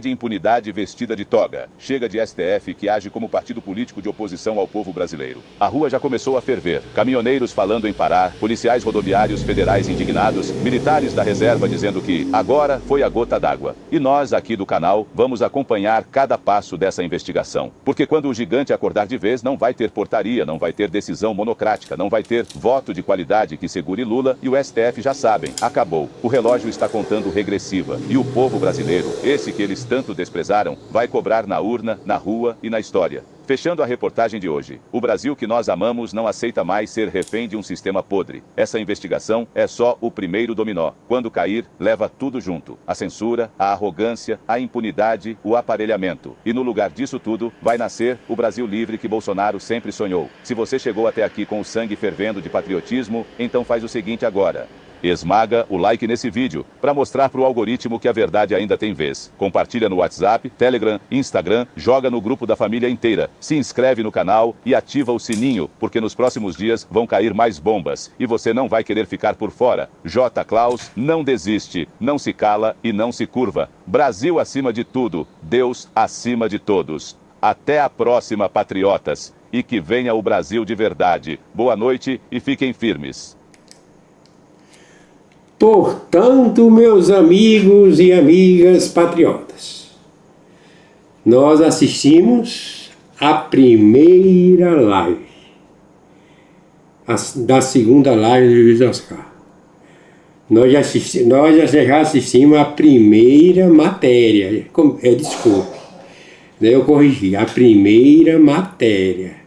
de impunidade vestida de toga. Chega de STF que age como partido político de oposição ao povo brasileiro. A rua já começou a ferver. Caminhoneiros falando em parar, policiais rodoviários federais indignados, militares da reserva dizendo que agora foi a gota d'água. E nós, aqui do canal, vamos acompanhar cada passo dessa investigação. Porque quando o gigante acordar de vez, não vai ter portaria, não vai ter decisão monocrática, não vai ter voto de qualidade que segure Lula e o STF já sabem, acabou. O relógio está contando regressiva. E o povo brasileiro, esse que eles tanto desprezaram, vai cobrar na urna, na rua e na história. Fechando a reportagem de hoje, o Brasil que nós amamos não aceita mais ser refém de um sistema podre. Essa investigação é só o primeiro dominó. Quando cair, leva tudo junto. A censura, a arrogância, a impunidade, o aparelhamento. E no lugar disso tudo, vai nascer o Brasil livre que Bolsonaro sempre sonhou. Se você chegou até aqui com o sangue fervendo de patriotismo, então faz o seguinte agora. Esmaga o like nesse vídeo, para mostrar para o algoritmo que a verdade ainda tem vez. Compartilha no WhatsApp, Telegram, Instagram, joga no grupo da família inteira. Se inscreve no canal e ativa o sininho, porque nos próximos dias vão cair mais bombas. E você não vai querer ficar por fora. J. Klaus não desiste, não se cala e não se curva. Brasil acima de tudo, Deus acima de todos. Até a próxima, patriotas. E que venha o Brasil de verdade. Boa noite e fiquem firmes. Portanto, meus amigos e amigas patriotas, nós assistimos a primeira live da segunda live do Juiz Oscar. Nós já assistimos a primeira matéria, desculpe, eu corrigi, a primeira matéria,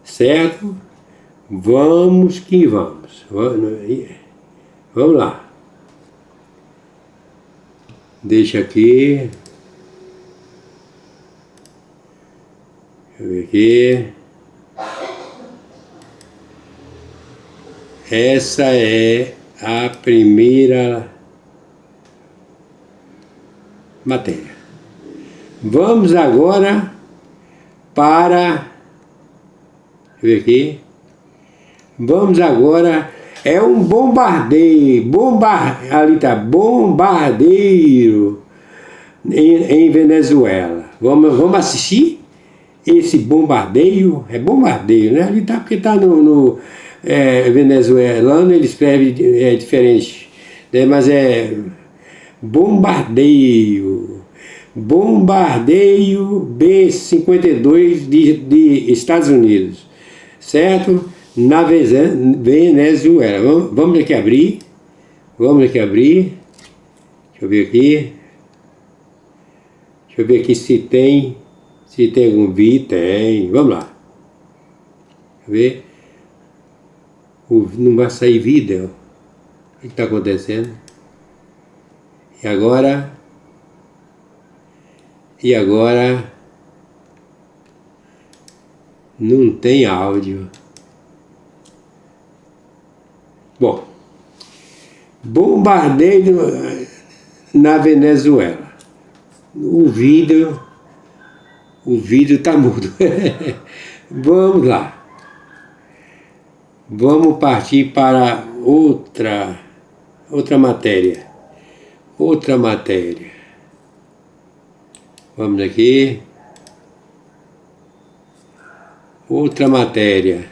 certo? Vamos que vamos. Vamos lá. Deixa aqui. Deixa eu ver aqui. Essa é a primeira matéria. Vamos agora para... Deixa eu ver aqui. Vamos agora... É um bombardeio, ali tá, bombardeiro em Venezuela. Vamos assistir esse bombardeio, é bombardeio, né? Ali tá, porque está no venezuelano, ele escreve diferente, né? Mas é bombardeio. Bombardeio B-52 de Estados Unidos, certo? Na Venezuela. Vamos aqui abrir. Vamos aqui abrir. Deixa eu ver aqui. Deixa eu ver aqui se tem algum vídeo. Tem. Vamos lá. Deixa eu ver. Não vai sair vídeo. O que está acontecendo? E agora não tem áudio. Bom, bombardeio na Venezuela. O vídeo está mudo. Vamos lá. Vamos partir para outra matéria. Outra matéria. Vamos aqui. Outra matéria.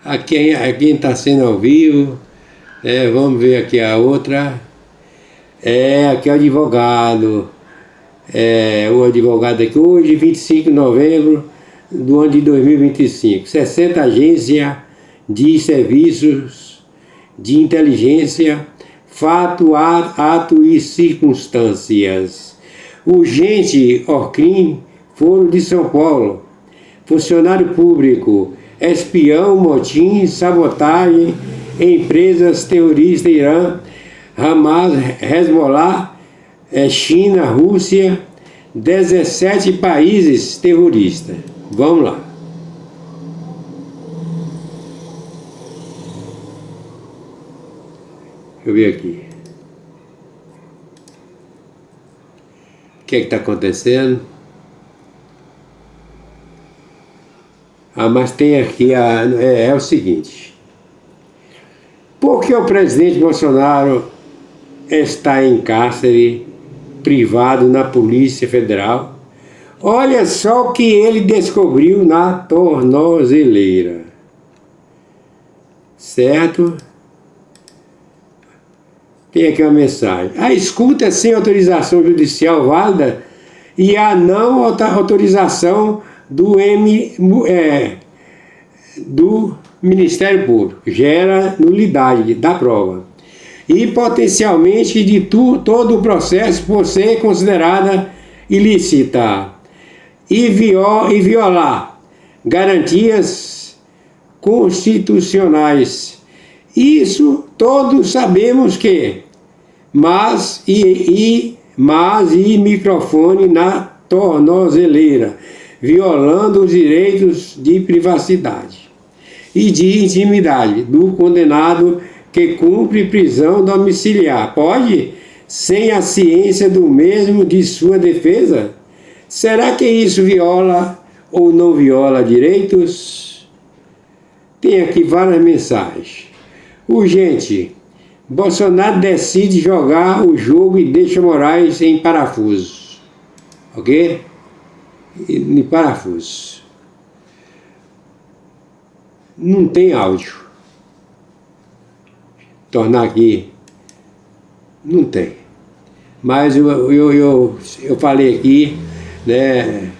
Aqui está sendo ao vivo. Vamos ver aqui a outra. Aqui é o advogado. O advogado aqui hoje, 25 de novembro do ano de 2025. 60 agências de serviços de inteligência, fato, ato e circunstâncias. Urgente, ORCRIM, Foro de São Paulo. Funcionário público, espião, motim, sabotagem, empresas terroristas, Irã, Hamas, Hezbollah, China, Rússia, 17 países terroristas. Vamos lá. Deixa eu ver aqui. O que é que está acontecendo? Mas tem aqui, é o seguinte. Por que o presidente Bolsonaro está em cárcere privado na Polícia Federal? Olha só o que ele descobriu na tornozeleira. Certo? Tem aqui uma mensagem. A escuta sem autorização judicial válida e a não autorização do Ministério Público gera nulidade da prova e potencialmente de todo o processo por ser considerada ilícita e violar garantias constitucionais. Isso todos sabemos que, mas microfone na tornozeleira, violando os direitos de privacidade e de intimidade do condenado que cumpre prisão domiciliar. Pode, sem a ciência do mesmo de sua defesa? Será que isso viola ou não viola direitos? Tem aqui várias mensagens. Urgente. Bolsonaro decide jogar o jogo e deixa Moraes em parafuso. Ok? Em parafuso. Não tem áudio. Tornar aqui. Não tem. Mas eu falei aqui, né?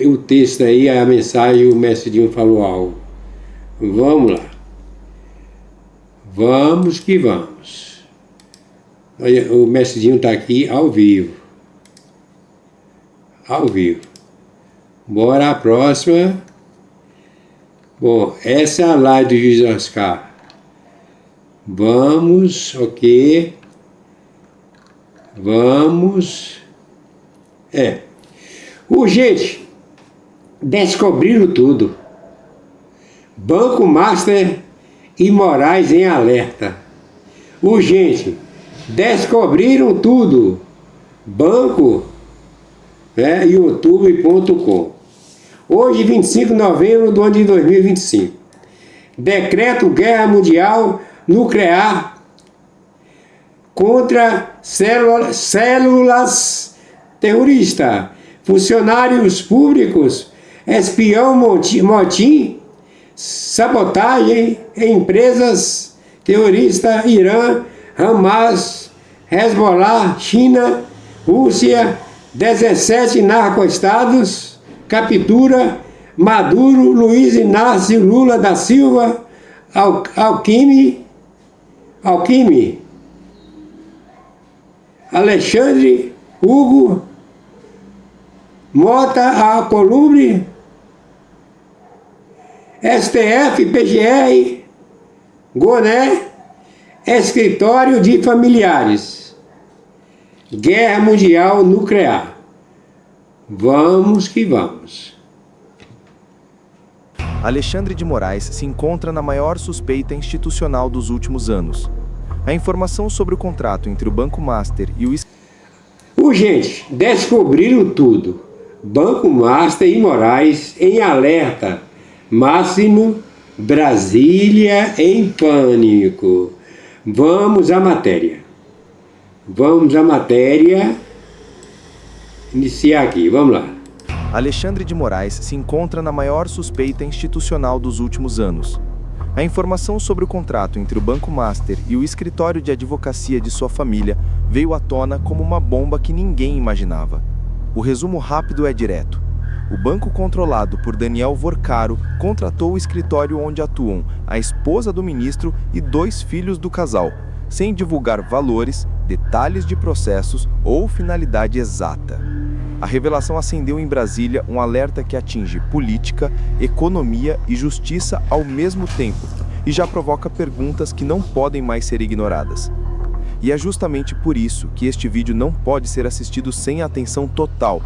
O texto aí, a mensagem, o mestre Dinho falou algo. Vamos lá. Vamos que vamos. O mestre Dinho está aqui ao vivo. Ao vivo. Bora a próxima. Bom, essa é a live do Juiz Oscar. Vamos, ok. Vamos. Urgente. Descobriram tudo. Banco Master e Moraes em alerta. Urgente. Descobriram tudo. Banco, youtube.com. Hoje, 25 de novembro do ano de 2025. Decreto Guerra Mundial Nuclear contra células terroristas. funcionários públicos, espião, motim, sabotagem em empresas, terrorista, Irã, Hamas, Hezbollah, China, Rússia, 17 narcoestados, captura, Maduro, Luiz Inácio Lula da Silva, Alckmin, Alexandre, Hugo, Mota, Alcolumbre, STF, PGR, Goné, Escritório de Familiares, Guerra Mundial Nuclear. Vamos que vamos. Alexandre de Moraes se encontra na maior suspeita institucional dos últimos anos. A informação sobre o contrato entre o Banco Master e o... Urgente, descobriram tudo. Banco Master e Moraes em alerta máximo, Brasília em pânico. Vamos à matéria. Iniciar aqui, vamos lá. Alexandre de Moraes se encontra na maior suspeita institucional dos últimos anos. A informação sobre o contrato entre o Banco Master e o escritório de advocacia de sua família veio à tona como uma bomba que ninguém imaginava. O resumo rápido é direto. O banco controlado por Daniel Vorcaro contratou o escritório onde atuam a esposa do ministro e 2 filhos do casal, sem divulgar valores, detalhes de processos ou finalidade exata. A revelação acendeu em Brasília um alerta que atinge política, economia e justiça ao mesmo tempo e já provoca perguntas que não podem mais ser ignoradas. E é justamente por isso que este vídeo não pode ser assistido sem atenção total.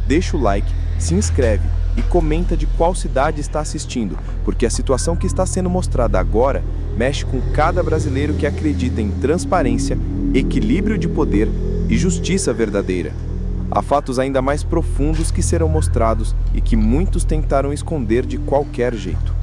Deixa o like, se inscreve e comenta de qual cidade está assistindo, porque a situação que está sendo mostrada agora mexe com cada brasileiro que acredita em transparência, equilíbrio de poder e justiça verdadeira. Há fatos ainda mais profundos que serão mostrados e que muitos tentaram esconder de qualquer jeito.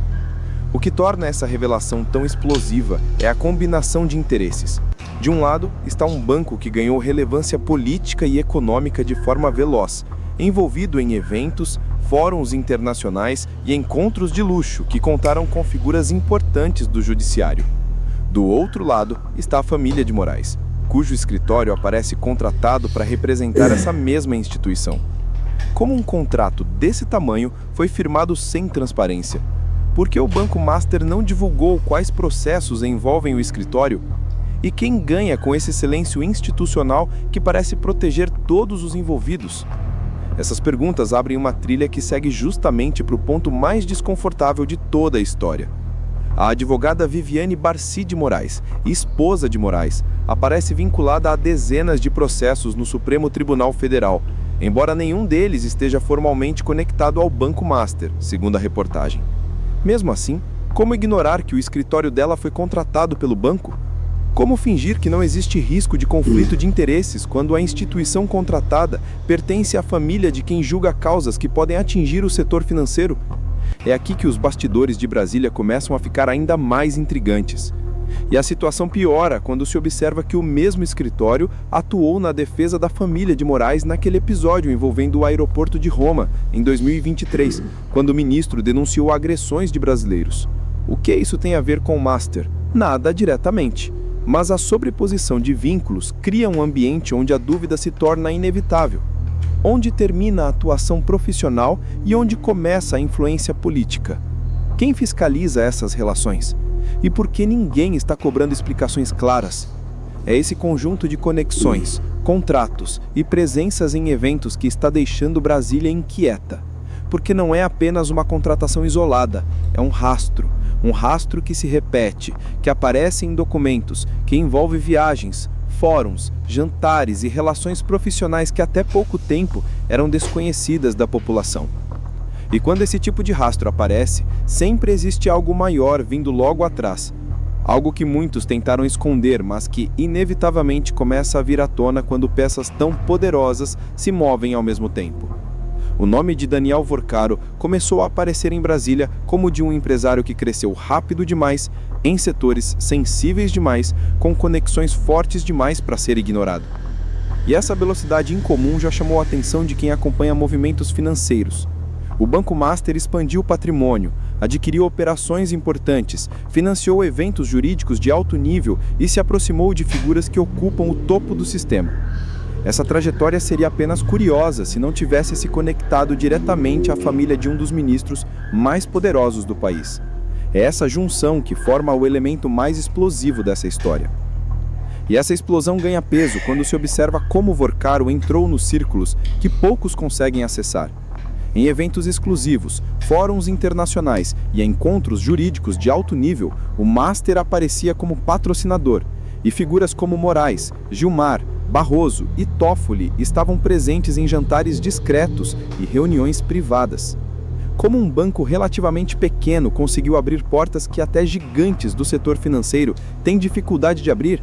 O que torna essa revelação tão explosiva é a combinação de interesses. De um lado está um banco que ganhou relevância política e econômica de forma veloz, envolvido em eventos, fóruns internacionais e encontros de luxo que contaram com figuras importantes do judiciário. Do outro lado está a família de Moraes, cujo escritório aparece contratado para representar essa mesma instituição. Como um contrato desse tamanho foi firmado sem transparência? Por que o Banco Master não divulgou quais processos envolvem o escritório? E quem ganha com esse silêncio institucional que parece proteger todos os envolvidos? Essas perguntas abrem uma trilha que segue justamente para o ponto mais desconfortável de toda a história. A advogada Viviane Barci de Moraes, esposa de Moraes, aparece vinculada a dezenas de processos no Supremo Tribunal Federal, embora nenhum deles esteja formalmente conectado ao Banco Master, segundo a reportagem. Mesmo assim, como ignorar que o escritório dela foi contratado pelo banco? Como fingir que não existe risco de conflito de interesses quando a instituição contratada pertence à família de quem julga causas que podem atingir o setor financeiro? É aqui que os bastidores de Brasília começam a ficar ainda mais intrigantes. E a situação piora quando se observa que o mesmo escritório atuou na defesa da família de Moraes naquele episódio envolvendo o aeroporto de Roma, em 2023, quando o ministro denunciou agressões de brasileiros. O que isso tem a ver com o Master? Nada diretamente. Mas a sobreposição de vínculos cria um ambiente onde a dúvida se torna inevitável. Onde termina a atuação profissional e onde começa a influência política? Quem fiscaliza essas relações? E por que ninguém está cobrando explicações claras? É esse conjunto de conexões, contratos e presenças em eventos que está deixando Brasília inquieta. Porque não é apenas uma contratação isolada, é um rastro que se repete, que aparece em documentos, que envolve viagens, fóruns, jantares e relações profissionais que até pouco tempo eram desconhecidas da população. E quando esse tipo de rastro aparece, sempre existe algo maior vindo logo atrás. Algo que muitos tentaram esconder, mas que inevitavelmente começa a vir à tona quando peças tão poderosas se movem ao mesmo tempo. O nome de Daniel Vorcaro começou a aparecer em Brasília como de um empresário que cresceu rápido demais, em setores sensíveis demais, com conexões fortes demais para ser ignorado. E essa velocidade incomum já chamou a atenção de quem acompanha movimentos financeiros. O Banco Master expandiu o patrimônio, adquiriu operações importantes, financiou eventos jurídicos de alto nível e se aproximou de figuras que ocupam o topo do sistema. Essa trajetória seria apenas curiosa se não tivesse se conectado diretamente à família de um dos ministros mais poderosos do país. É essa junção que forma o elemento mais explosivo dessa história. E essa explosão ganha peso quando se observa como Vorcaro entrou nos círculos que poucos conseguem acessar. Em eventos exclusivos, fóruns internacionais e encontros jurídicos de alto nível, o Master aparecia como patrocinador, e figuras como Moraes, Gilmar, Barroso e Toffoli estavam presentes em jantares discretos e reuniões privadas. Como um banco relativamente pequeno conseguiu abrir portas que até gigantes do setor financeiro têm dificuldade de abrir?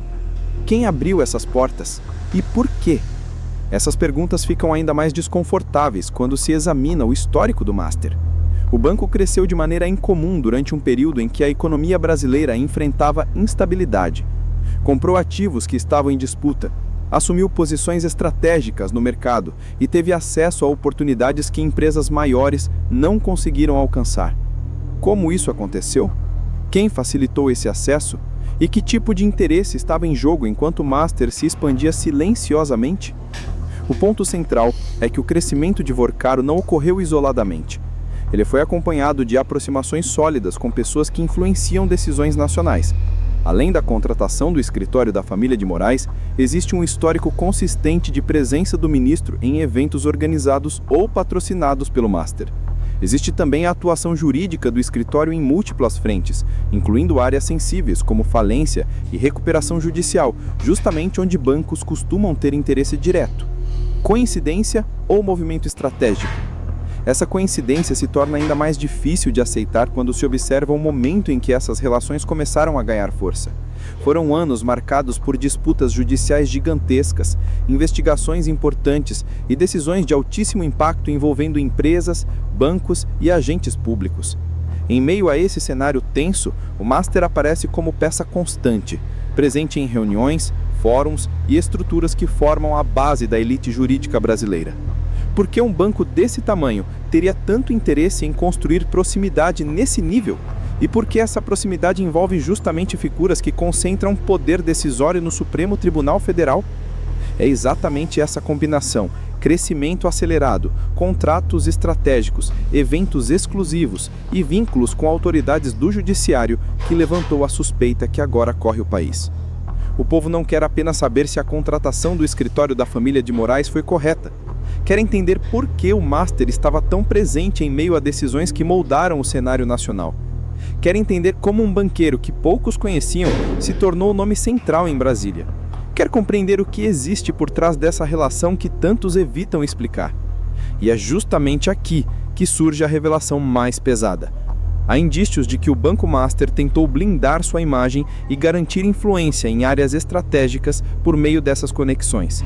Quem abriu essas portas? E por quê? Essas perguntas ficam ainda mais desconfortáveis quando se examina o histórico do Master. O banco cresceu de maneira incomum durante um período em que a economia brasileira enfrentava instabilidade. Comprou ativos que estavam em disputa, assumiu posições estratégicas no mercado e teve acesso a oportunidades que empresas maiores não conseguiram alcançar. Como isso aconteceu? Quem facilitou esse acesso? E que tipo de interesse estava em jogo enquanto o Master se expandia silenciosamente? O ponto central é que o crescimento de Vorcaro não ocorreu isoladamente. Ele foi acompanhado de aproximações sólidas com pessoas que influenciam decisões nacionais. Além da contratação do escritório da família de Moraes, existe um histórico consistente de presença do ministro em eventos organizados ou patrocinados pelo Master. Existe também a atuação jurídica do escritório em múltiplas frentes, incluindo áreas sensíveis como falência e recuperação judicial, justamente onde bancos costumam ter interesse direto. Coincidência ou movimento estratégico? Essa coincidência se torna ainda mais difícil de aceitar quando se observa o momento em que essas relações começaram a ganhar força. Foram anos marcados por disputas judiciais gigantescas, investigações importantes e decisões de altíssimo impacto envolvendo empresas, bancos e agentes públicos. Em meio a esse cenário tenso, o Master aparece como peça constante, presente em reuniões, fóruns e estruturas que formam a base da elite jurídica brasileira. Por que um banco desse tamanho teria tanto interesse em construir proximidade nesse nível? E por que essa proximidade envolve justamente figuras que concentram poder decisório no Supremo Tribunal Federal? É exatamente essa combinação, crescimento acelerado, contratos estratégicos, eventos exclusivos e vínculos com autoridades do judiciário que levantou a suspeita que agora corre o país. O povo não quer apenas saber se a contratação do escritório da família de Moraes foi correta. Quer entender por que o Master estava tão presente em meio a decisões que moldaram o cenário nacional. Quer entender como um banqueiro que poucos conheciam se tornou o nome central em Brasília. Quer compreender o que existe por trás dessa relação que tantos evitam explicar. E é justamente aqui que surge a revelação mais pesada. Há indícios de que o Banco Master tentou blindar sua imagem e garantir influência em áreas estratégicas por meio dessas conexões.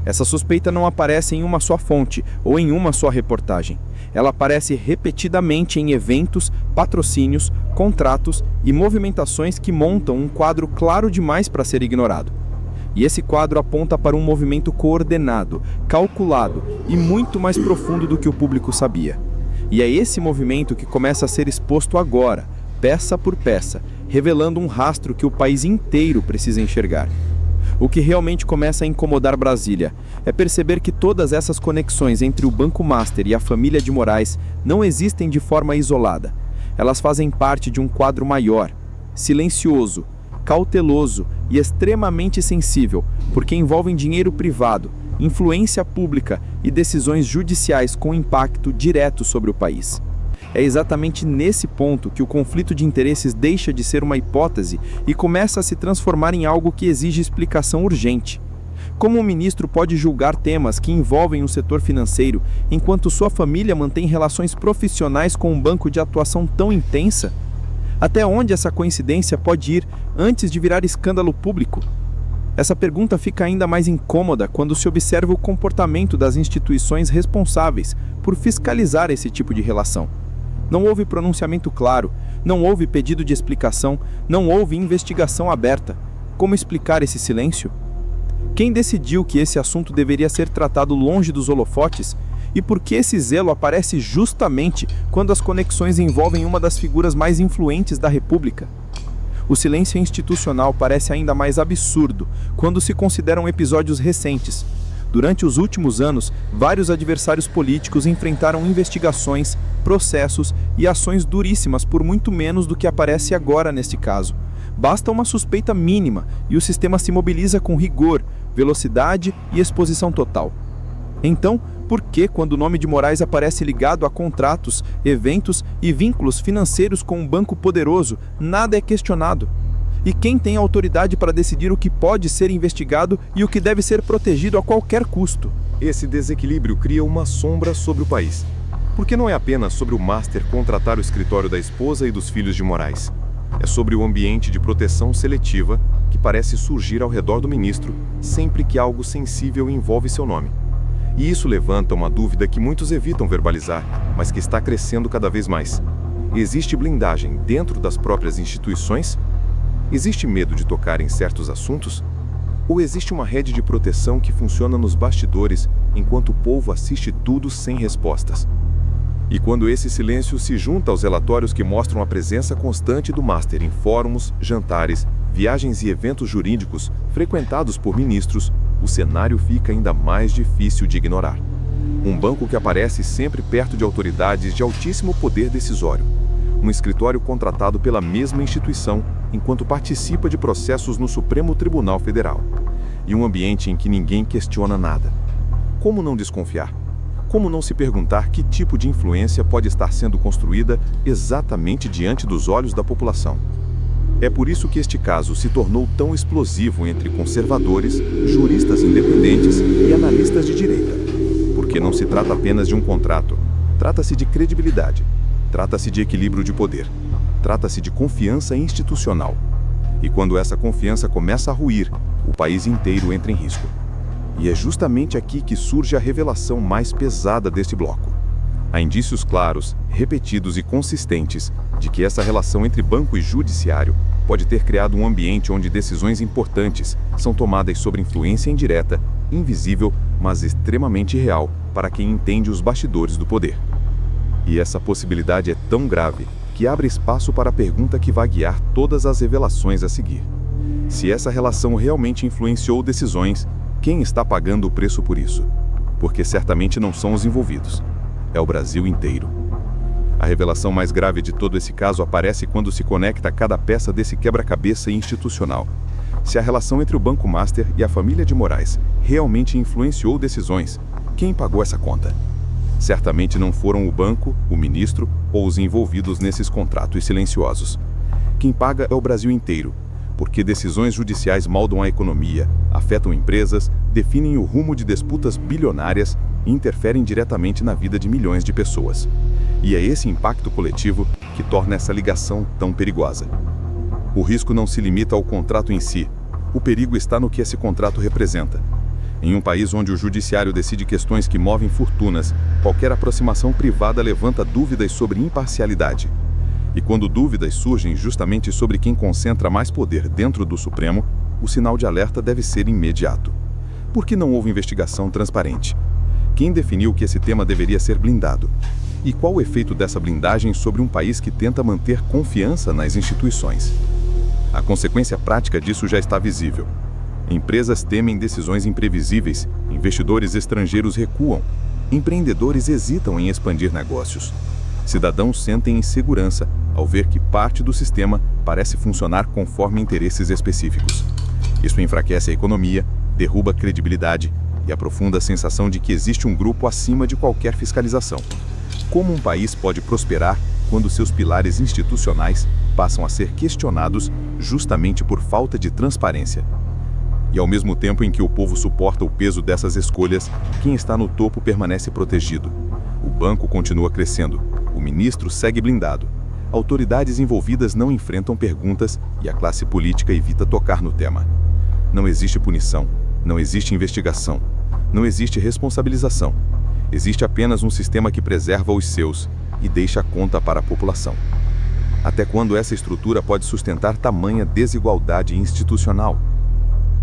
Essa suspeita não aparece em uma só fonte ou em uma só reportagem. Ela aparece repetidamente em eventos, patrocínios, contratos e movimentações que montam um quadro claro demais para ser ignorado. E esse quadro aponta para um movimento coordenado, calculado e muito mais profundo do que o público sabia. E é esse movimento que começa a ser exposto agora, peça por peça, revelando um rastro que o país inteiro precisa enxergar. O que realmente começa a incomodar Brasília é perceber que todas essas conexões entre o Banco Master e a família de Moraes não existem de forma isolada. Elas fazem parte de um quadro maior, silencioso, cauteloso e extremamente sensível, porque envolvem dinheiro privado, influência pública e decisões judiciais com impacto direto sobre o país. É exatamente nesse ponto que o conflito de interesses deixa de ser uma hipótese e começa a se transformar em algo que exige explicação urgente. Como um ministro pode julgar temas que envolvem o setor financeiro, enquanto sua família mantém relações profissionais com um banco de atuação tão intensa? Até onde essa coincidência pode ir antes de virar escândalo público? Essa pergunta fica ainda mais incômoda quando se observa o comportamento das instituições responsáveis por fiscalizar esse tipo de relação. Não houve pronunciamento claro, não houve pedido de explicação, não houve investigação aberta. Como explicar esse silêncio? Quem decidiu que esse assunto deveria ser tratado longe dos holofotes? E por que esse zelo aparece justamente quando as conexões envolvem uma das figuras mais influentes da República? O silêncio institucional parece ainda mais absurdo quando se consideram episódios recentes. Durante os últimos anos, vários adversários políticos enfrentaram investigações, processos e ações duríssimas por muito menos do que aparece agora neste caso. Basta uma suspeita mínima e o sistema se mobiliza com rigor, velocidade e exposição total. Então, por que, quando o nome de Moraes aparece ligado a contratos, eventos e vínculos financeiros com um banco poderoso, nada é questionado? E quem tem autoridade para decidir o que pode ser investigado e o que deve ser protegido a qualquer custo? Esse desequilíbrio cria uma sombra sobre o país. Porque não é apenas sobre o Master contratar o escritório da esposa e dos filhos de Moraes. É sobre o ambiente de proteção seletiva que parece surgir ao redor do ministro sempre que algo sensível envolve seu nome. E isso levanta uma dúvida que muitos evitam verbalizar, mas que está crescendo cada vez mais. Existe blindagem dentro das próprias instituições? Existe medo de tocar em certos assuntos? Ou existe uma rede de proteção que funciona nos bastidores enquanto o povo assiste tudo sem respostas? E quando esse silêncio se junta aos relatórios que mostram a presença constante do Master em fóruns, jantares, viagens e eventos jurídicos frequentados por ministros, o cenário fica ainda mais difícil de ignorar. Um banco que aparece sempre perto de autoridades de altíssimo poder decisório. Um escritório contratado pela mesma instituição enquanto participa de processos no Supremo Tribunal Federal. E um ambiente em que ninguém questiona nada. Como não desconfiar? Como não se perguntar que tipo de influência pode estar sendo construída exatamente diante dos olhos da população? É por isso que este caso se tornou tão explosivo entre conservadores, juristas independentes e analistas de direita. Porque não se trata apenas de um contrato, trata-se de credibilidade, trata-se de equilíbrio de poder, trata-se de confiança institucional. E quando essa confiança começa a ruir, o país inteiro entra em risco. E é justamente aqui que surge a revelação mais pesada deste bloco. Há indícios claros, repetidos e consistentes de que essa relação entre banco e judiciário pode ter criado um ambiente onde decisões importantes são tomadas sob influência indireta, invisível, mas extremamente real para quem entende os bastidores do poder. E essa possibilidade é tão grave que abre espaço para a pergunta que vai guiar todas as revelações a seguir. Se essa relação realmente influenciou decisões, quem está pagando o preço por isso? Porque certamente não são os envolvidos. É o Brasil inteiro. A revelação mais grave de todo esse caso aparece quando se conecta a cada peça desse quebra-cabeça institucional. Se a relação entre o Banco Master e a família de Moraes realmente influenciou decisões, quem pagou essa conta? Certamente não foram o banco, o ministro ou os envolvidos nesses contratos silenciosos. Quem paga é o Brasil inteiro, porque decisões judiciais moldam a economia, afetam empresas, definem o rumo de disputas bilionárias e interferem diretamente na vida de milhões de pessoas. E é esse impacto coletivo que torna essa ligação tão perigosa. O risco não se limita ao contrato em si. O perigo está no que esse contrato representa. Em um país onde o judiciário decide questões que movem fortunas, qualquer aproximação privada levanta dúvidas sobre imparcialidade. E quando dúvidas surgem justamente sobre quem concentra mais poder dentro do Supremo, o sinal de alerta deve ser imediato. Por que não houve investigação transparente? Quem definiu que esse tema deveria ser blindado? E qual o efeito dessa blindagem sobre um país que tenta manter confiança nas instituições? A consequência prática disso já está visível. Empresas temem decisões imprevisíveis, investidores estrangeiros recuam, empreendedores hesitam em expandir negócios. Cidadãos sentem insegurança ao ver que parte do sistema parece funcionar conforme interesses específicos. Isso enfraquece a economia, derruba a credibilidade e aprofunda a sensação de que existe um grupo acima de qualquer fiscalização. Como um país pode prosperar quando seus pilares institucionais passam a ser questionados justamente por falta de transparência? E ao mesmo tempo em que o povo suporta o peso dessas escolhas, quem está no topo permanece protegido. O banco continua crescendo, o ministro segue blindado, autoridades envolvidas não enfrentam perguntas e a classe política evita tocar no tema. Não existe punição, não existe investigação, não existe responsabilização. Existe apenas um sistema que preserva os seus e deixa a conta para a população. Até quando essa estrutura pode sustentar tamanha desigualdade institucional?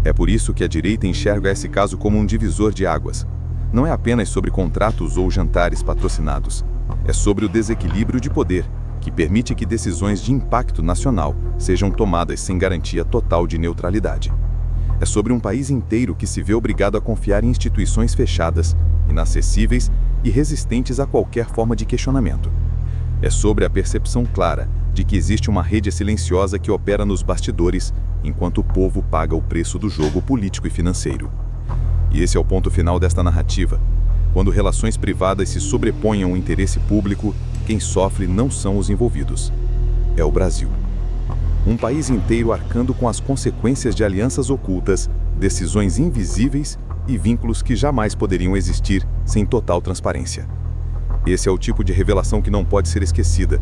É por isso que a direita enxerga esse caso como um divisor de águas. Não é apenas sobre contratos ou jantares patrocinados. É sobre o desequilíbrio de poder, que permite que decisões de impacto nacional sejam tomadas sem garantia total de neutralidade. É sobre um país inteiro que se vê obrigado a confiar em instituições fechadas, inacessíveis e resistentes a qualquer forma de questionamento. É sobre a percepção clara de que existe uma rede silenciosa que opera nos bastidores, enquanto o povo paga o preço do jogo político e financeiro. E esse é o ponto final desta narrativa. Quando relações privadas se sobrepõem ao interesse público, quem sofre não são os envolvidos. É o Brasil. Um país inteiro arcando com as consequências de alianças ocultas, decisões invisíveis e vínculos que jamais poderiam existir sem total transparência. Esse é o tipo de revelação que não pode ser esquecida,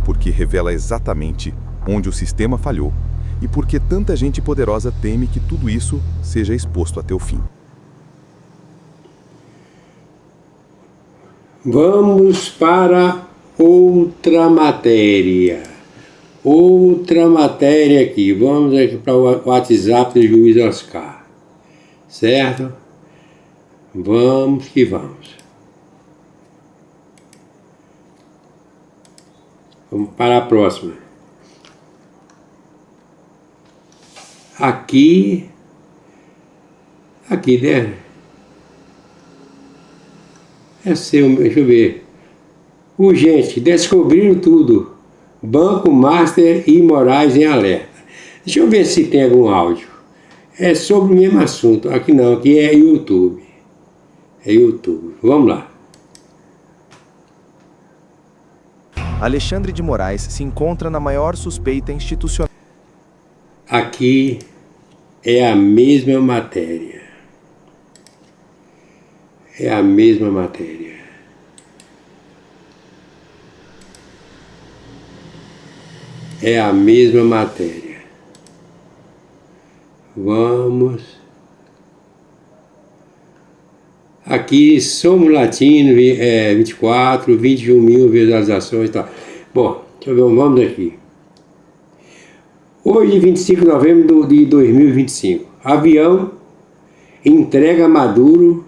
porque revela exatamente onde o sistema falhou e porque tanta gente poderosa teme que tudo isso seja exposto até o fim. Vamos para outra matéria. Outra matéria aqui. Vamos aqui para o WhatsApp do juiz Oscar. Certo? Vamos que vamos. Vamos para a próxima. Aqui, né? Deixa eu ver. Urgente, descobriram tudo. Banco Master e Moraes em alerta. Deixa eu ver se tem algum áudio. É sobre o mesmo assunto. Aqui não, aqui é YouTube. É YouTube. Vamos lá. Alexandre de Moraes se encontra na maior suspeita institucional. Aqui é a mesma matéria. É a mesma matéria. É a mesma matéria. Vamos. Aqui Somos Latino, 24, 21 mil visualizações e tal. Bom, deixa eu ver, vamos aqui. Hoje, 25 de novembro de 2025. Avião entrega Maduro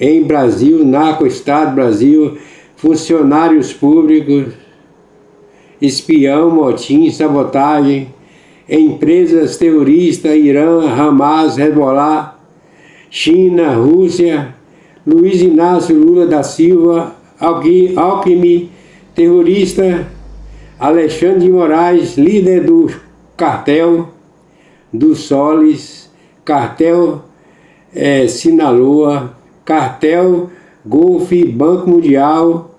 em Brasil, narco-estado Brasil, funcionários públicos, espião, motim, sabotagem, empresas terroristas, Irã, Hamas, Hezbollah, China, Rússia, Luiz Inácio Lula da Silva, Alckmin, terrorista, Alexandre de Moraes, líder do cartel do Solis, cartel Sinaloa, cartel Golfe, Banco Mundial,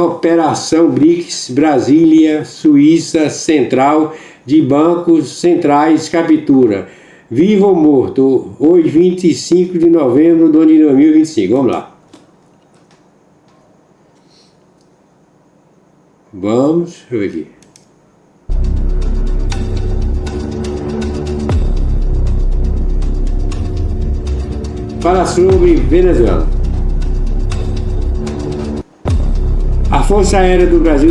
Operação BRICS, Brasília, Suíça, Central de Bancos Centrais, captura. Vivo ou morto, hoje 25 de novembro do ano de 2025. Vamos lá. Vamos, deixa eu ver aqui. Fala sobre Venezuela. A Força Aérea do Brasil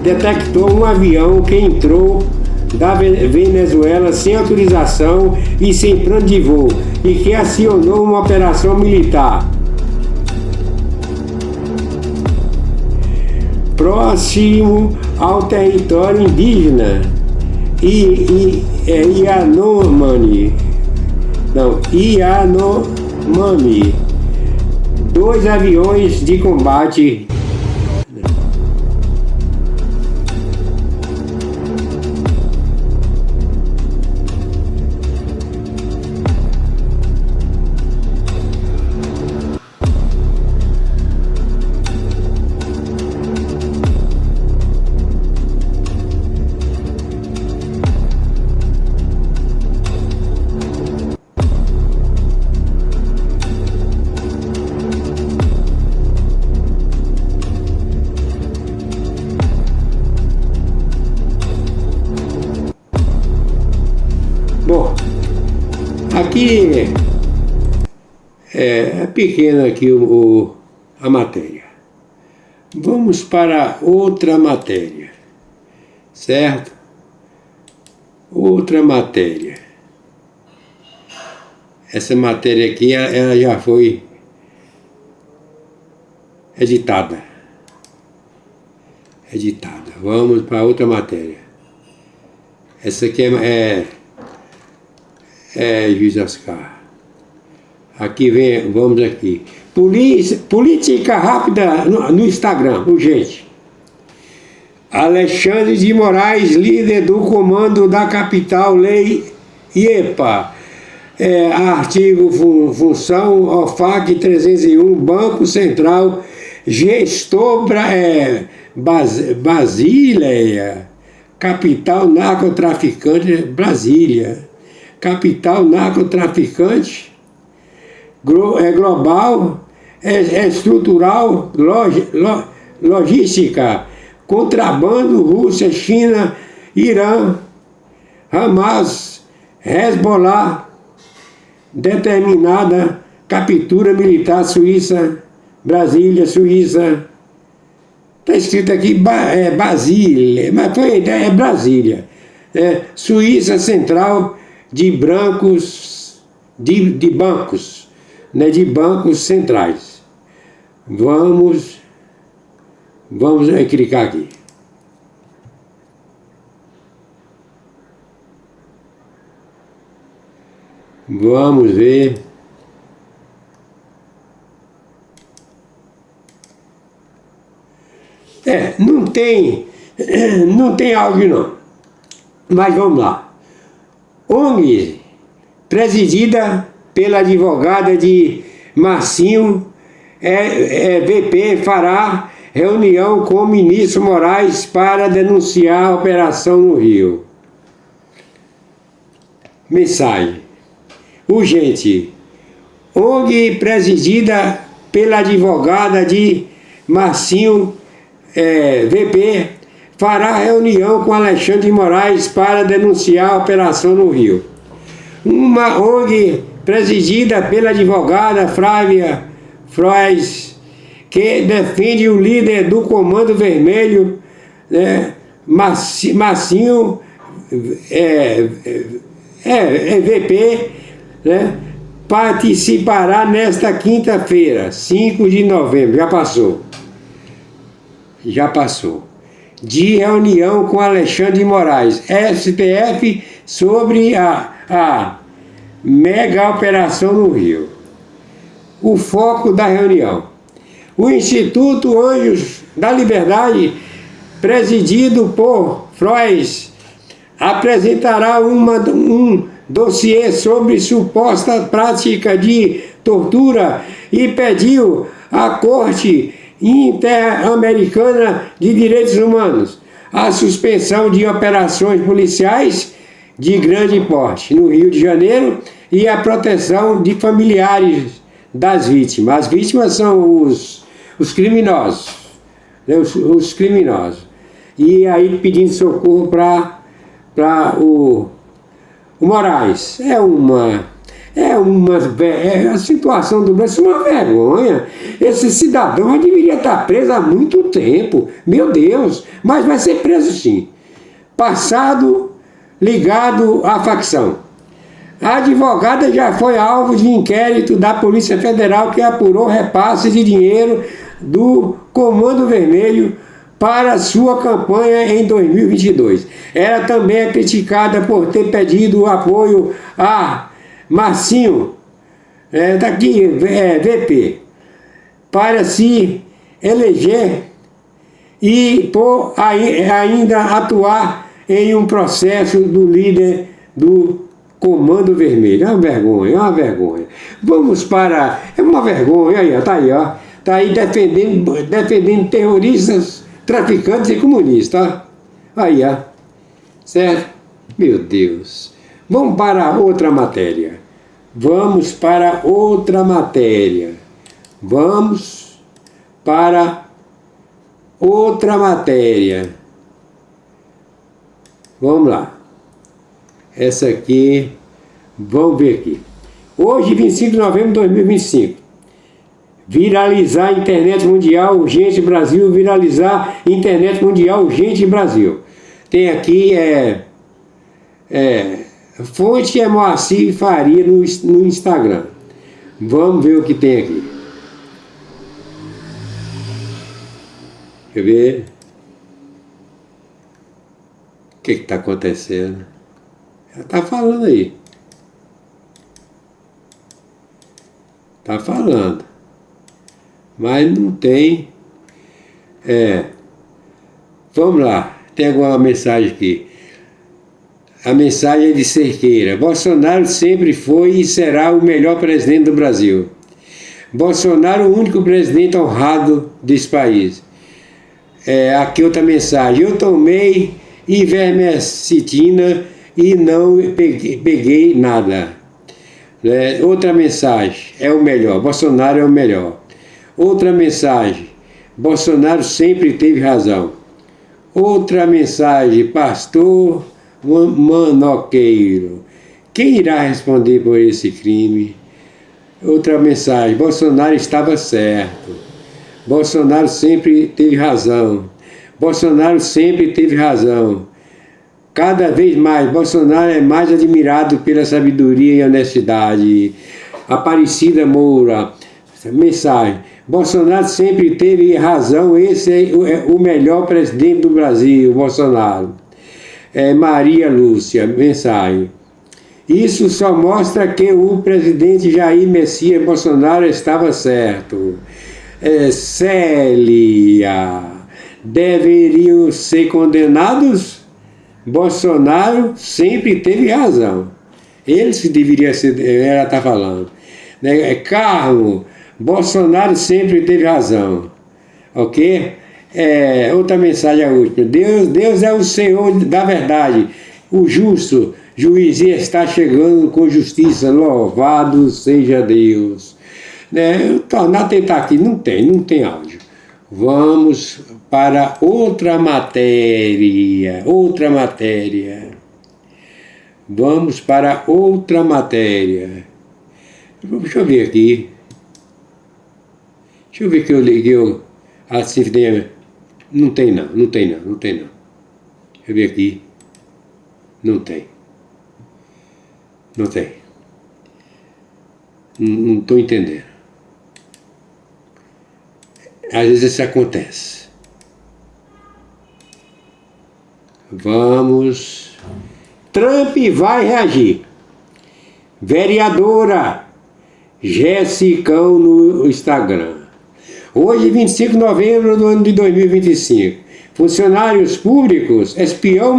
detectou um avião que entrou da Venezuela sem autorização e sem plano de voo e que acionou uma operação militar próximo ao território indígena Yanomami. 2 aviões de combate aqui é pequena aqui a matéria. Vamos para outra matéria, certo? Outra matéria. Essa matéria aqui, ela já foi editada. Vamos para outra matéria. Essa aqui é Juiz Ascar. Aqui vamos aqui. Política rápida no Instagram, urgente. Alexandre de Moraes, líder do comando da capital, lei IEPA. Artigo função OFAC 301, Banco Central, gestor Brasília, capital narcotraficante, Brasília, capital narcotraficante, global, estrutural, logística, contrabando, Rússia, China, Irã, Hamas, Hezbollah, determinada captura militar Suíça, Brasília, Suíça. Está escrito aqui Brasília, mas é Brasília. Suíça Central de bancos, né, de bancos centrais. Vamos clicar aqui. Vamos ver. Não tem áudio não. Mas vamos lá. ONG presidida pela advogada de Marcinho, VP, fará reunião com o ministro Moraes para denunciar a operação no Rio. Mensagem. Urgente. ONG presidida pela advogada de Marcinho, VP, fará reunião com Alexandre de Moraes para denunciar a operação no Rio. Uma ONG presidida pela advogada Flávia Frois, que defende o líder do Comando Vermelho, Marcinho, VP, participará nesta quinta-feira, 5 de novembro, já passou, de reunião com Alexandre de Moraes, STF, sobre a mega operação no Rio. O foco da reunião. O Instituto Anjos da Liberdade, presidido por Frois, apresentará um dossiê sobre suposta prática de tortura e pediu à Corte Interamericana de Direitos Humanos a suspensão de operações policiais de grande porte no Rio de Janeiro e a proteção de familiares das vítimas. As vítimas são os criminosos, né? Os criminosos. E aí pedindo socorro para o Moraes. A situação do Brasil é uma vergonha. Esse cidadão deveria estar preso há muito tempo. Meu Deus, mas vai ser preso sim. Passado ligado à facção. A advogada já foi alvo de inquérito da Polícia Federal, que apurou repasse de dinheiro do Comando Vermelho para sua campanha em 2022. Ela também é criticada por ter pedido apoio a Marcinho, VP, para se eleger e por ainda atuar em um processo do líder do Comando Vermelho. É uma vergonha. Vamos para... É uma vergonha, aí, ó, tá aí, ó. Tá aí defendendo terroristas, traficantes e comunistas, ó. Aí, ó. Certo? Meu Deus. Vamos para outra matéria. Vamos para outra matéria. Vamos lá. Essa aqui, vamos ver aqui. Hoje, 25 de novembro de 2025. Viralizar a internet mundial urgente Brasil. Viralizar internet mundial urgente Brasil. Tem aqui, Fonte é Moacir Faria no Instagram. Vamos ver o que tem aqui. Deixa eu ver. O que está acontecendo? Ela está falando aí. Está falando. Mas não tem. Vamos lá. Tem alguma mensagem aqui. A mensagem é de Cerqueira. Bolsonaro sempre foi e será o melhor presidente do Brasil. Bolsonaro, o único presidente honrado desse país. Aqui outra mensagem. Eu tomei ivermectina e não peguei nada. Outra mensagem. É o melhor. Bolsonaro é o melhor. Outra mensagem. Bolsonaro sempre teve razão. Outra mensagem. Pastor Manoqueiro. Quem irá responder por esse crime? Outra mensagem. Bolsonaro estava certo. Bolsonaro sempre teve razão. Bolsonaro sempre teve razão. Cada vez mais, Bolsonaro é mais admirado pela sabedoria e honestidade. Aparecida Moura. Mensagem. Bolsonaro sempre teve razão. Esse é o melhor presidente do Brasil, Bolsonaro. Maria Lúcia. Mensagem. Isso só mostra que o presidente Jair Messias Bolsonaro estava certo. Célia. Deveriam ser condenados? Bolsonaro sempre teve razão. Eles que deveriam ser, ela está falando. Carmo, Bolsonaro sempre teve razão. Ok? Outra mensagem, a última. Deus é o Senhor da verdade. O justo juiz está chegando com justiça. Louvado seja Deus. Tornar a tentar aqui. Não tem áudio. Vamos para outra matéria. Vamos para outra matéria. Deixa eu ver aqui. Deixa eu ver que eu liguei. Assim, não tem não. Deixa eu ver aqui. Não tem. Não estou entendendo. Às vezes isso acontece. Vamos. Trump vai reagir. Vereadora Jessicão no Instagram. Hoje, 25 de novembro do ano de 2025. Funcionários públicos, espião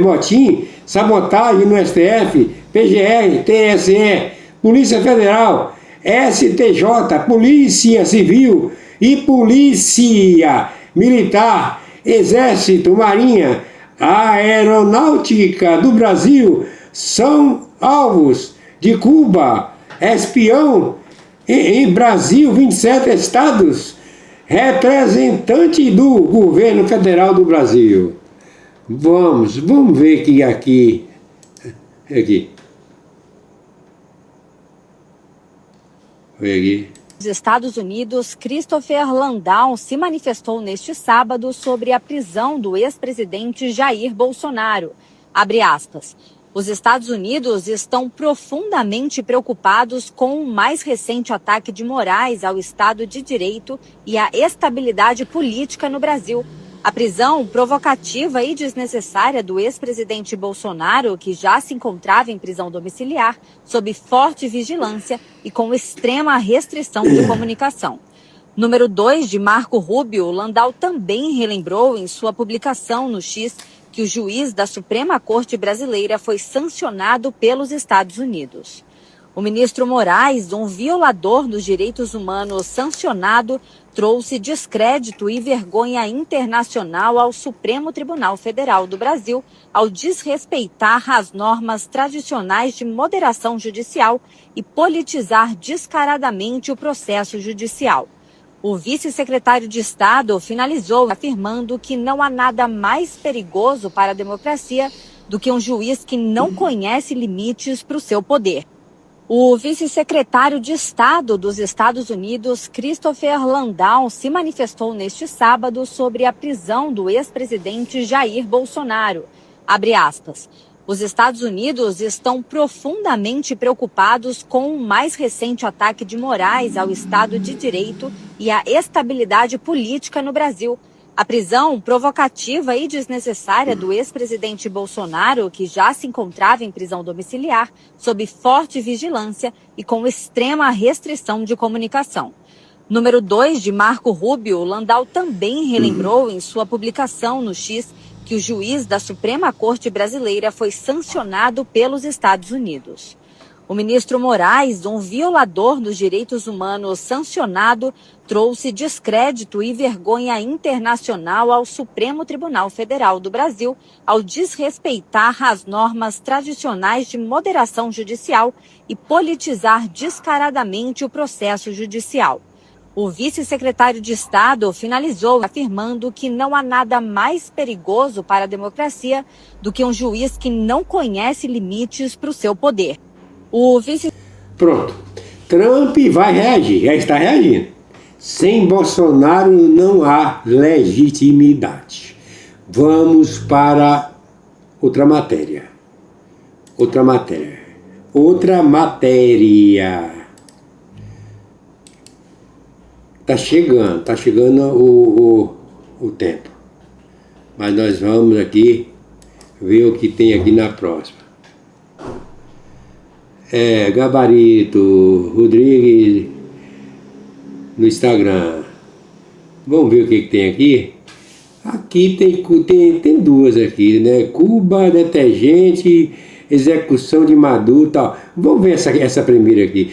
motim, sabotagem no STF, PGR, TSE, Polícia Federal, STJ, Polícia Civil e Polícia Militar, Exército, Marinha, Aeronáutica do Brasil são alvos de Cuba, espião em Brasil, 27 estados, representante do governo federal do Brasil. Vamos ver que aqui. Nos Estados Unidos, Christopher Landau se manifestou neste sábado sobre a prisão do ex-presidente Jair Bolsonaro. Abre aspas. Os Estados Unidos estão profundamente preocupados com o mais recente ataque de Moraes ao Estado de Direito e à estabilidade política no Brasil. A prisão provocativa e desnecessária do ex-presidente Bolsonaro, que já se encontrava em prisão domiciliar, sob forte vigilância e com extrema restrição de comunicação. Número 2 de Marco Rubio, Landau também relembrou em sua publicação no X que o juiz da Suprema Corte Brasileira foi sancionado pelos Estados Unidos. O ministro Moraes, um violador dos direitos humanos sancionado, trouxe descrédito e vergonha internacional ao Supremo Tribunal Federal do Brasil ao desrespeitar as normas tradicionais de moderação judicial e politizar descaradamente o processo judicial. O vice-secretário de Estado finalizou afirmando que não há nada mais perigoso para a democracia do que um juiz que não conhece limites para o seu poder. O vice-secretário de Estado dos Estados Unidos, Christopher Landau, se manifestou neste sábado sobre a prisão do ex-presidente Jair Bolsonaro. Abre aspas. Os Estados Unidos estão profundamente preocupados com o mais recente ataque de Moraes ao Estado de Direito e à estabilidade política no Brasil. A prisão provocativa e desnecessária do ex-presidente Bolsonaro, que já se encontrava em prisão domiciliar, sob forte vigilância e com extrema restrição de comunicação. Número 2 de Marco Rubio, Landau também relembrou em sua publicação no X que o juiz da Suprema Corte Brasileira foi sancionado pelos Estados Unidos. O ministro Moraes, um violador dos direitos humanos sancionado, trouxe descrédito e vergonha internacional ao Supremo Tribunal Federal do Brasil ao desrespeitar as normas tradicionais de moderação judicial e politizar descaradamente o processo judicial. O vice-secretário de Estado finalizou afirmando que não há nada mais perigoso para a democracia do que um juiz que não conhece limites para o seu poder. Pronto. Trump vai reagir, já está reagindo. Sem Bolsonaro não há legitimidade. Vamos para outra matéria. Outra matéria. Tá chegando o tempo. Mas nós vamos aqui ver o que tem aqui na próxima. Gabarito Rodrigues no Instagram. Vamos ver o que tem aqui. Aqui tem duas aqui, né? Cuba, detergente, execução de Maduro e tal. Vamos ver essa primeira aqui.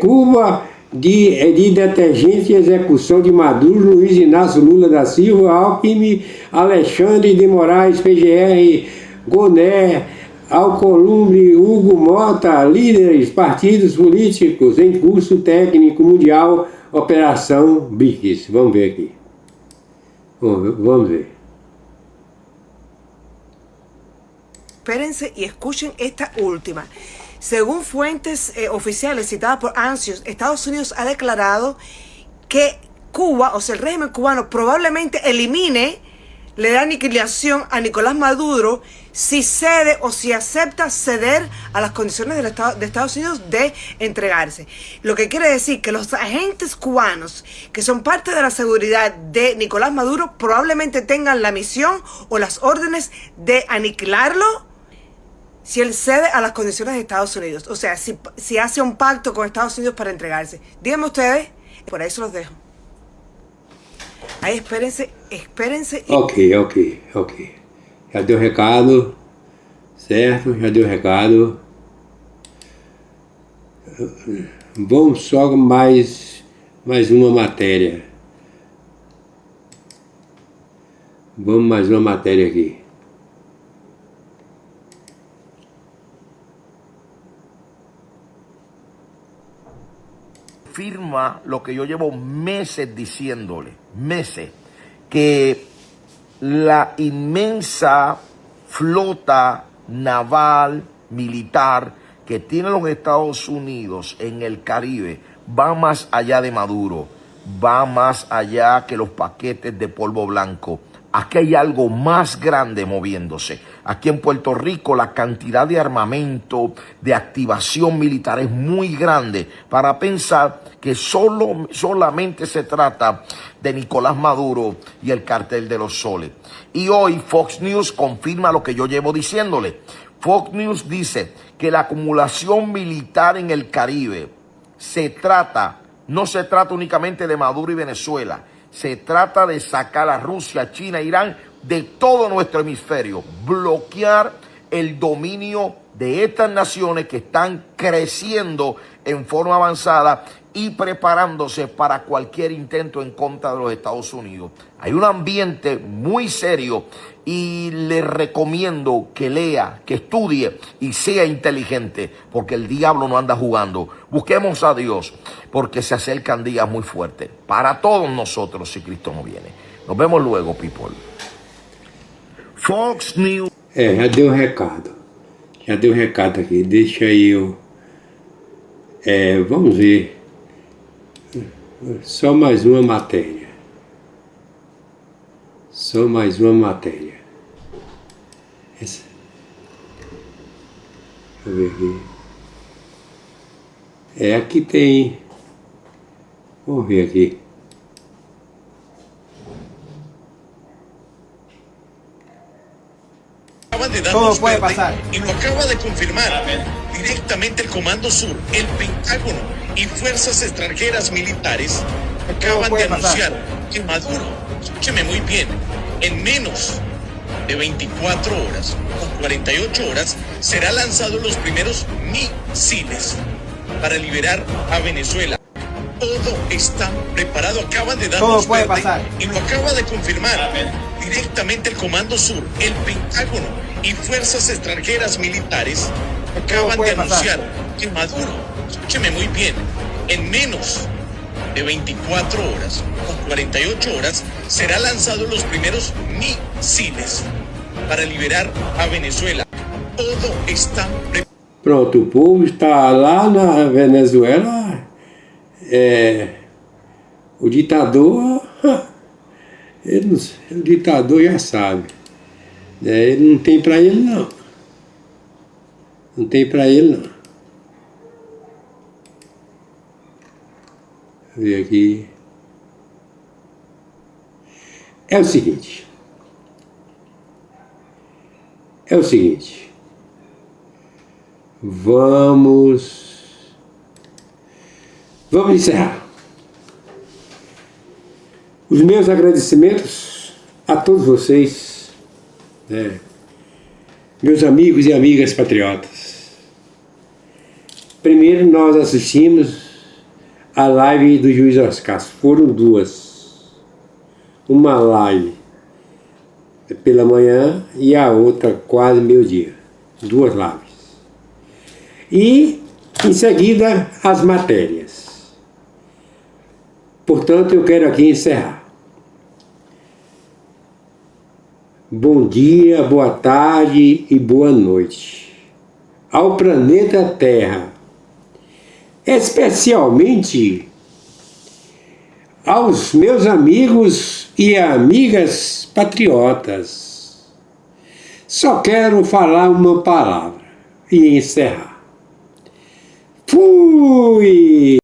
Cuba de detergente e execução de Maduro, Luiz Inácio Lula da Silva, Alckmin, Alexandre de Moraes, PGR, Goné, Alcolumbre, Hugo Mota, líderes, partidos políticos em curso técnico mundial, Operação BRICS. Vamos ver aqui. Vamos ver. Espérense y escuchen esta última. Según fuentes oficiales citadas por Axios, Estados Unidos ha declarado que Cuba, o sea, el régimen cubano, probablemente elimine, le da aniquilación a Nicolás Maduro si cede o si acepta ceder a las condiciones de Estados Unidos de entregarse. Lo que quiere decir que los agentes cubanos que son parte de la seguridad de Nicolás Maduro probablemente tengan la misión o las órdenes de aniquilarlo si él cede a las condiciones de Estados Unidos. O sea, si hace un pacto con Estados Unidos para entregarse. Díganme ustedes, por ahí se los dejo. Aí espérense. Ok. Já deu recado, certo? Já deu recado. Vamos só mais uma matéria. Vamos mais uma matéria aqui. Firma lo que yo llevo meses diciéndole, que la inmensa flota naval, militar que tienen los Estados Unidos en el Caribe va más allá de Maduro, va más allá que los paquetes de polvo blanco. Aquí hay algo más grande moviéndose. Aquí en Puerto Rico la cantidad de armamento, de activación militar es muy grande para pensar que solamente se trata de Nicolás Maduro y el cartel de los soles. Y hoy Fox News confirma lo que yo llevo diciéndole. Fox News dice que la acumulación militar en el Caribe no se trata únicamente de Maduro y Venezuela. Se trata de sacar a Rusia, China, Irán de todo nuestro hemisferio, bloquear el dominio de estas naciones que están creciendo en forma avanzada y preparándose para cualquier intento en contra de los Estados Unidos. Hay un ambiente muy serio y le recomiendo que lea, que estudie y sea inteligente, porque el diablo no anda jugando. Busquemos a Dios, porque se acercan días muy fuertes para todos nosotros si Cristo no viene. Nos vemos luego, people. Fox News. Já deu recado. Já deu recado aqui. Deixa eu... vamos ver. Só mais uma matéria. Deixa eu ver aqui. Aqui tem. Vamos ver aqui. Todo puede pasar. Y lo acaba de confirmar directamente el Comando Sur, el Pentágono y fuerzas extranjeras militares acaban de anunciar que Maduro, escúcheme muy bien, en menos de 24 horas o 48 horas será lanzado los primeros misiles para liberar a Venezuela. Todo está preparado, acaban de dar Todo puede pasar. y lo acaba de confirmar directamente el Comando Sur, el Pentágono y fuerzas extranjeras militares acaban de anunciar que Maduro, escúcheme muy bien, en menos de 24 horas o 48 horas será lanzado los primeros misiles para liberar a Venezuela. Todo está preparado. Pronto, o povo está lá na Venezuela. O ditador, o ditador já sabe. Ele não tem para ele não. Não tem para ele não. Deixa eu ver aqui. É o seguinte. Vamos encerrar. Os meus agradecimentos a todos vocês, meus amigos e amigas patriotas. Primeiro nós assistimos a live do Juiz Oscar. Foram duas. Uma live pela manhã e a outra quase meio-dia. Duas lives. E em seguida as matérias. Portanto, eu quero aqui encerrar. Bom dia, boa tarde e boa noite ao planeta Terra, especialmente aos meus amigos e amigas patriotas. Só quero falar uma palavra e encerrar. Fui!